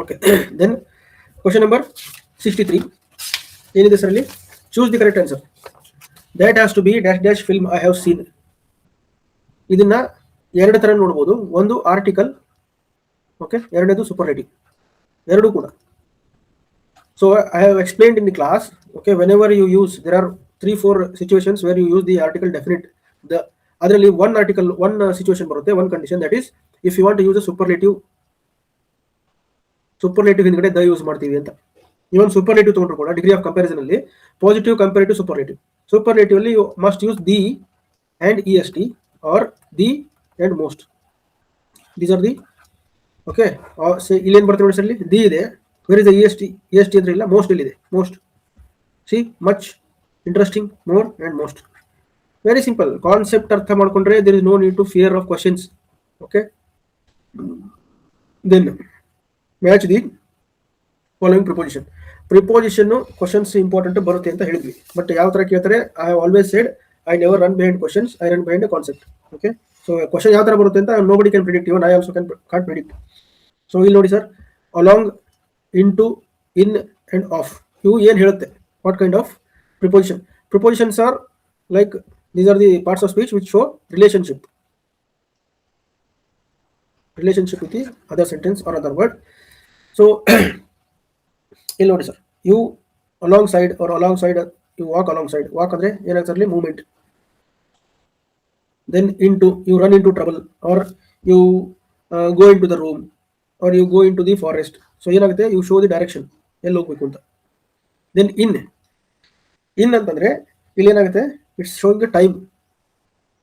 Okay, then question number 63 ಏನಿದೆ sir ಅಲ್ಲಿ? Choose the correct answer. That has to be dash dash film I have seen. ಇದನ್ನ ಎರಡು ತರ ನೋಡ್ಬೋದು. ಒಂದು article, okay, ಎರಡನೇದು ಸೂಪರ್ಲೇಟಿವ್, ಎರಡು ಕೂಡ. So I have explained in the class. Okay, whenever you use, there are 3-4 situations where you use the article definite. ಅದರಲ್ಲಿ one situation ಬರುತ್ತೆ, one condition, that is if you want to use a superlative ಹಿಂದ್ಗಡೆ the use ಮಾಡ್ತೀವಿ ಅಂತ. Even superlative ತಗೊಂಡ್ರು ಕೂಡ degree of comparison ಅಲ್ಲಿ positive comparative superlative ಅಲ್ಲಿ you must use the and est or the and most. These are the, okay, say ಇಲ್ಲಿ ಏನು ಬರ್ತದೆ ನೋಡಿ ಸರ್, ಇಲ್ಲಿ ದಿ ಇದೆ. ವೇರ್ ಇಸ್ ದ est ಅಂದ್ರೆ ಇಲ್ಲ, ಮೋಸ್ಟ್ ಇಲ್ಲಿ ಇದೆ. Most, see, much, interesting, more and most. Very simple. Concept ಅರ್ಥ ಮಾಡ್ಕೊಂಡ್ರೆ there is no need to fear of questions. Okay, then match the following preposition questions important ಬರುತ್ತೆ ಅಂತ ಹೇಳಿದ್ವಿ. But ಯಾವ ತರ ಕೇಳ್ತಾರೆ? I have always said I never run behind questions, I run behind a concept. Okay, so question ಯಾವ ತರ ಬರುತ್ತೆ ಅಂತ nobody can predict, even I also can't predict. So ಇಲ್ಲಿ ನೋಡಿ sir, along, into, in and of, ಇವು ಏನ್ ಹೇಳುತ್ತೆ? What kind of preposition? Prepositions are like these are the parts of speech which show relationship with the other sentence or other word. So ಇಲ್ಲಿ ನೋಡಿ sir, you alongside or alongside, you walk alongside. walk ಅಂದ್ರೆ ಏನಾಗ್ತದೆ? Movement. then into, you run into trouble or you go into the room or you go into the forest. so ಏನಾಗುತ್ತೆ? you show the direction, ಎಲ್ಲಿ ಹೋಗ್ಬೇಕು ಅಂತ. then in ಅಂತಂದ್ರೆ ಇಲ್ಲಿ ಏನಾಗುತ್ತೆ? it's showing the time.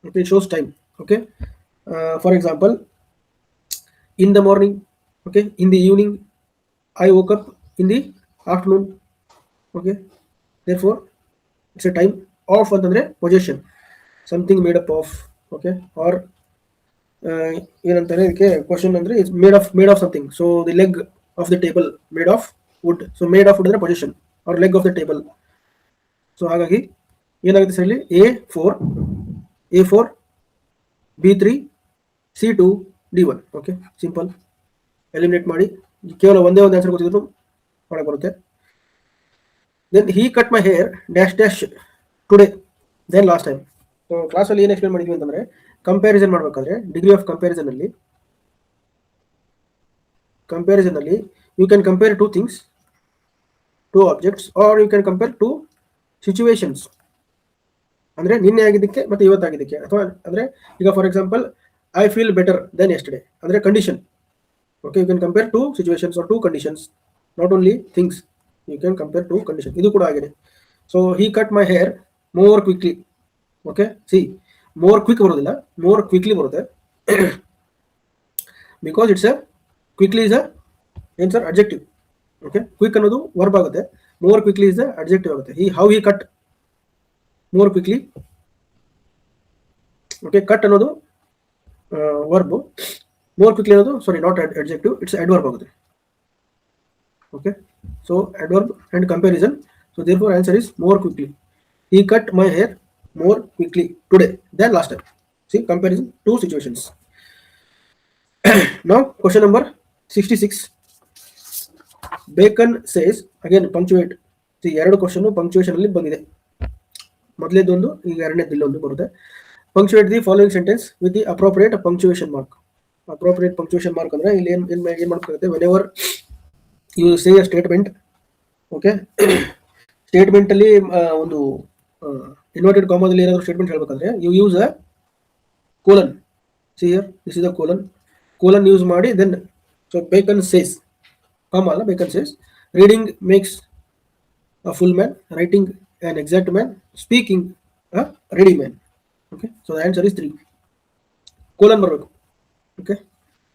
okay, it shows time. okay, for example, in the morning, okay, in the evening, I woke up in the afternoon. okay, therefore it's a time. Of ಅಂತಂದ್ರೆ possession, something made up of, okay or ಏನಂತಾರೆ ಇದಕ್ಕೆ question ಅಂದ್ರೆ it's made of something. So the leg of the table made of wood. So made of wood ಅಂದ್ರೆ position or leg of the table. So ಹಾಗಾಗಿ ಏನಾಗುತ್ತೆ sir ಇಲ್ಲಿ A4 B3 C2 D1. Okay simple. Eliminate ಮಾಡಿ ಕೇವಲ ಒಂದೇ ಒಂದು answer ಗೊತ್ತಿದ್ರು ಮಾಡಕ್ಕೆ ಬರುತ್ತೆ. Then he cut my hair dash dash today than last time. So ಕ್ಲಾಸಲ್ಲಿ ಏನು ಎಕ್ಸ್ಪ್ಲೇನ್ ಮಾಡಿದ್ವಿ ಅಂತಂದ್ರೆ ಕಂಪ್ಯಾರಿಸನ್ ಮಾಡಬೇಕಾದ್ರೆ ಡಿಗ್ರಿ ಆಫ್ ಕಂಪ್ಯಾರಿಸನ್ ಅಲ್ಲಿ you can compare two things, two objects, or you can compare two situations. ಅಂದ್ರೆ ನಿನ್ನೆ ಆಗಿದ್ದಕ್ಕೆ ಮತ್ತೆ ಇವತ್ತಾಗಿದ್ದಕ್ಕೆ, ಅಥವಾ ಅಂದ್ರೆ ಈಗ for example I feel better than yesterday ಅಂದ್ರೆ condition. Okay, you can compare two situations or two conditions, not only things. You can compare two condition. ಇದು ಕೂಡ ಆಗಿದೆ. So he cut my hair more quickly. Okay, see more quick ಬರೋದಿಲ್ಲ, more quickly ಬರುತ್ತೆ. Because it's a quickly is a ಏನ್ sir adjective. Okay, quick ಅನ್ನೋದು verb ಆಗುತ್ತೆ, more quickly is a adjective ಆಗುತ್ತೆ. How he cut more quickly. Okay, cut ಅನ್ನೋದು verb, more quickly ಅನ್ನೋದು sorry not adjective, it's adverb ಆಗುತ್ತೆ. Okay, so adverb and comparison. So therefore answer is more quickly. He cut my hair more quickly today than last time. See, comparison two situations. Now question number 66. Bacon says, again punctuate. See, ಎರಡು question punctuation ಅಲ್ಲಿ ಬಂದಿದೆ. ಮೊದಲೇದೊಂದು, ಈಗ ಎರಡನೇದು ಇಲ್ಲೊಂದು ಬರುತ್ತೆ. Punctuate the following sentence with the appropriate punctuation mark. Appropriate punctuation mark ಅಂದ್ರೆ ಇಲ್ಲಿ ಏನ್ ಮಾಡ್ಬೇಕಾಗುತ್ತೆ, whenever you say a statement. Okay, statement ಅಲ್ಲಿ ಒಂದು ಇನ್ವರ್ಟೆಡ್ ಕಾಮಾದಲ್ಲಿ ಏನಾದರೂ ಸ್ಟೇಟ್ಮೆಂಟ್ ಹೇಳ್ಬೇಕಂದ್ರೆ you use a colon. See here, this is a colon use ಮಾಡಿ then. So Bacon says, comma ಅಲ್ಲ, Bacon says reading makes a full man, writing an exact man, speaking a ready man. Okay, so the answer is 3. Colon ಬರಬೇಕು. Okay,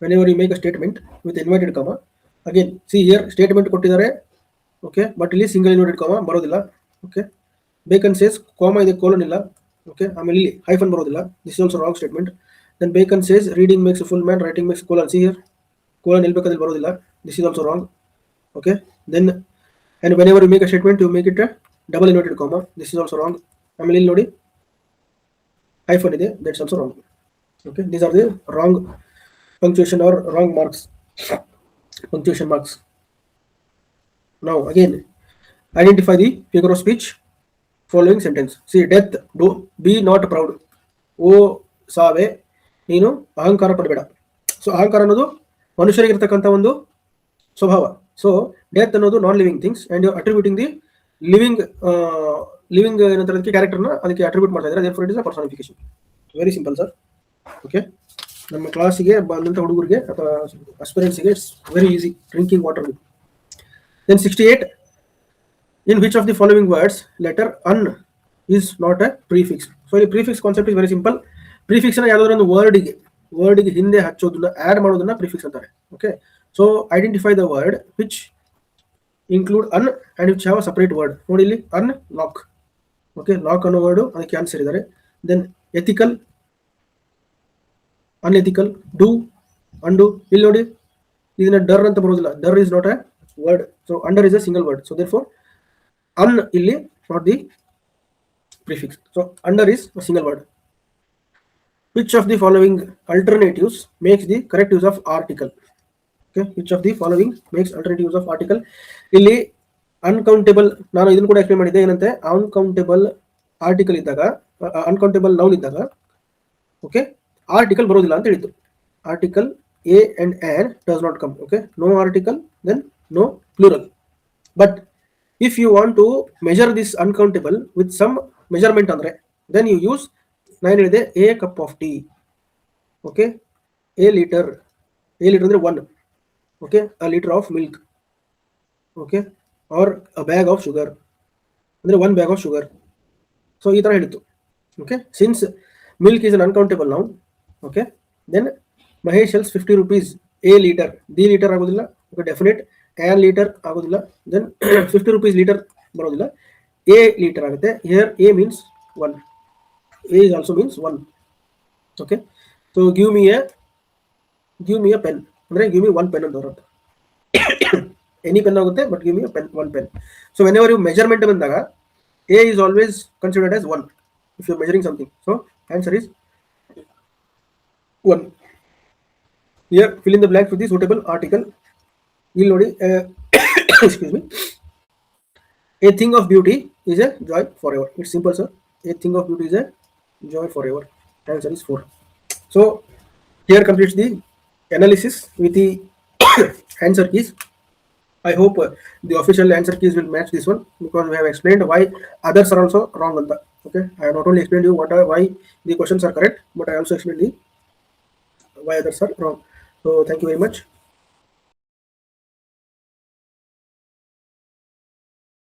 whenever you make a statement with inverted comma, again see here statement ಕೊಟ್ಟಿದ್ದಾರೆ. Okay, but ಇಲ್ಲಿ single inverted comma ಬರೋದಿಲ್ಲ. Okay, Bacon says comma ಇದೆ, colon ಇಲ್ಲ. Okay, ಆಮೇಲೆ ಇಲ್ಲಿ hyphen ಬರೋದಿಲ್ಲ. This is also wrong statement. Then Bacon says reading makes full man, writing makes colon. See here colon ಎಲ್ಲಿ ಬೇಕಾದಲ್ಲಿ ಬರೋದಿಲ್ಲ. This is also wrong. Okay, then and whenever you make a statement you make it a double inverted comma. This is also wrong. ಆಮೇಲೆ ಇಲ್ಲಿ ನೋಡಿ hyphen ಇದೆ, that's also wrong. Okay, these are the wrong punctuation or wrong marks, punctuation marks. Now again identify the figure of speech following sentence. See, death, do be not proud. ಓ ಸಾವೆ, ನೀನು ಅಹಂಕಾರ ಪಡಬೇಡ. So ಅಹಂಕಾರ ಅನ್ನೋದು ಮನುಷ್ಯರಿಗೆ ಇರ್ತಕ್ಕಂಥ ಒಂದು ಸ್ವಭಾವ. ಸೊ ಡೆತ್ ಅನ್ನೋದು non living things and you attributing the living ಏನಂತಾರೆ ಅದಕ್ಕೆ ಕ್ಯಾರೆಕ್ಟರ್ನ ಅದಕ್ಕೆ ಅಟ್ರಿಬ್ಯೂಟ್ ಮಾಡ್ತಾ ಇದ್ದಾರೆ. Therefore it is a personification. Very simple sir. Okay, ನಮ್ಮ ಕ್ಲಾಸಿಗೆ ಬಂದಂಥ ಹುಡುಗರಿಗೆ ಅಥವಾ ಅಸ್ಪಿರೆಂಟ್ಸ್ಗೆ it's very easy drinking water. Then 68. In which of the following words letter un is not a prefix. So ಇಲ್ಲಿ prefix concept is very simple. Prefix ನ ಯಾವುದಾದ್ರೂ ಒಂದು ವರ್ಡಿಗೆ ಹಿಂದೆ ಹಚ್ಚೋದನ್ನ ಆಡ್ ಮಾಡೋದನ್ನ ಪ್ರಿಫಿಕ್ಸ್ ಅಂತಾರೆ. Okay, so identify the word which include un and which have a separate word. ನೋಡಿ ಇಲ್ಲಿ unlock. ಓಕೆ, ಲಾಕ್ ಅನ್ನೋ ವರ್ಡ್ ಅದಕ್ಕೆ ಆನ್ಸರ್ ಇದ್ದಾರೆ. Then ethical, unethical, do, undo. ಇಲ್ಲಿ ನೋಡಿ ಇದನ್ನ ಡರ್ ಅಂತ ಬರೋದಿಲ್ಲ. Der is not a word. So under is a single word. So therefore un ಇಲ್ಲಿ not the prefix. So under is a single word. Which of the following alternatives makes the correct use of article? Okay, which of the following makes alternate use of article? ಇಲ್ಲಿ uncountable, ನಾನು ಇದನ್ನು ಕೂಡ explain ಮಾಡಿದ್ದೆ. ಏನಂತೆ, uncountable article ಇದ್ದಾಗ, uncountable noun ಇದ್ದಾಗ okay article ಬರೋದಿಲ್ಲ ಅಂತ ಹೇಳಿತ್ತು. Article a and an does not come. Okay, no article then no plural. But if you want to measure this uncountable with some measurement ಅಂದ್ರೆ then you use, ನಾನು ಹೇಳಿದೆ a cup of tea. Okay, a litre ಅಂದ್ರೆ 1. Okay, a litre of milk. Okay, or a bag of sugar ಅಂದ್ರೆ 1 bag of sugar. So ಈ ತರ ಹೇಳಿತ್ತು. Okay, since milk is an uncountable noun. Okay, then Mahesh sells 50 rupees a litre. The litre ಆಗೋದಿಲ್ಲ. Okay, definite. An litre ಆಗೋದಿಲ್ಲ. Then 50 rupees litre ಬರೋದಿಲ್ಲ. A litre ಆಗುತ್ತೆ. Here a means 1. A is also means 1. Okay, so give me a pen. Andre give me one pen ಅಂತ ಬರುತ್ತೆ. Any pen ಆಗುತ್ತೆ, but give me a pen, one pen. So whenever you measurement ಬಂದಾಗ a is always considered as 1 if you're measuring something. So answer is 1. Here fill in the blanks with the suitable article. ಇಲ್ಲಿ ನೋಡಿ excuse me, a thing of beauty is a joy forever. It's simple, sir. A thing of beauty is a joy forever. Answer is 4. So here completes the analysis with the answer keys. I hope the official answer keys will match this one, because we have explained why others are also wrong on that. Okay, I have not only explained you why the questions are correct, but I also explained the why others are wrong. So thank you very much.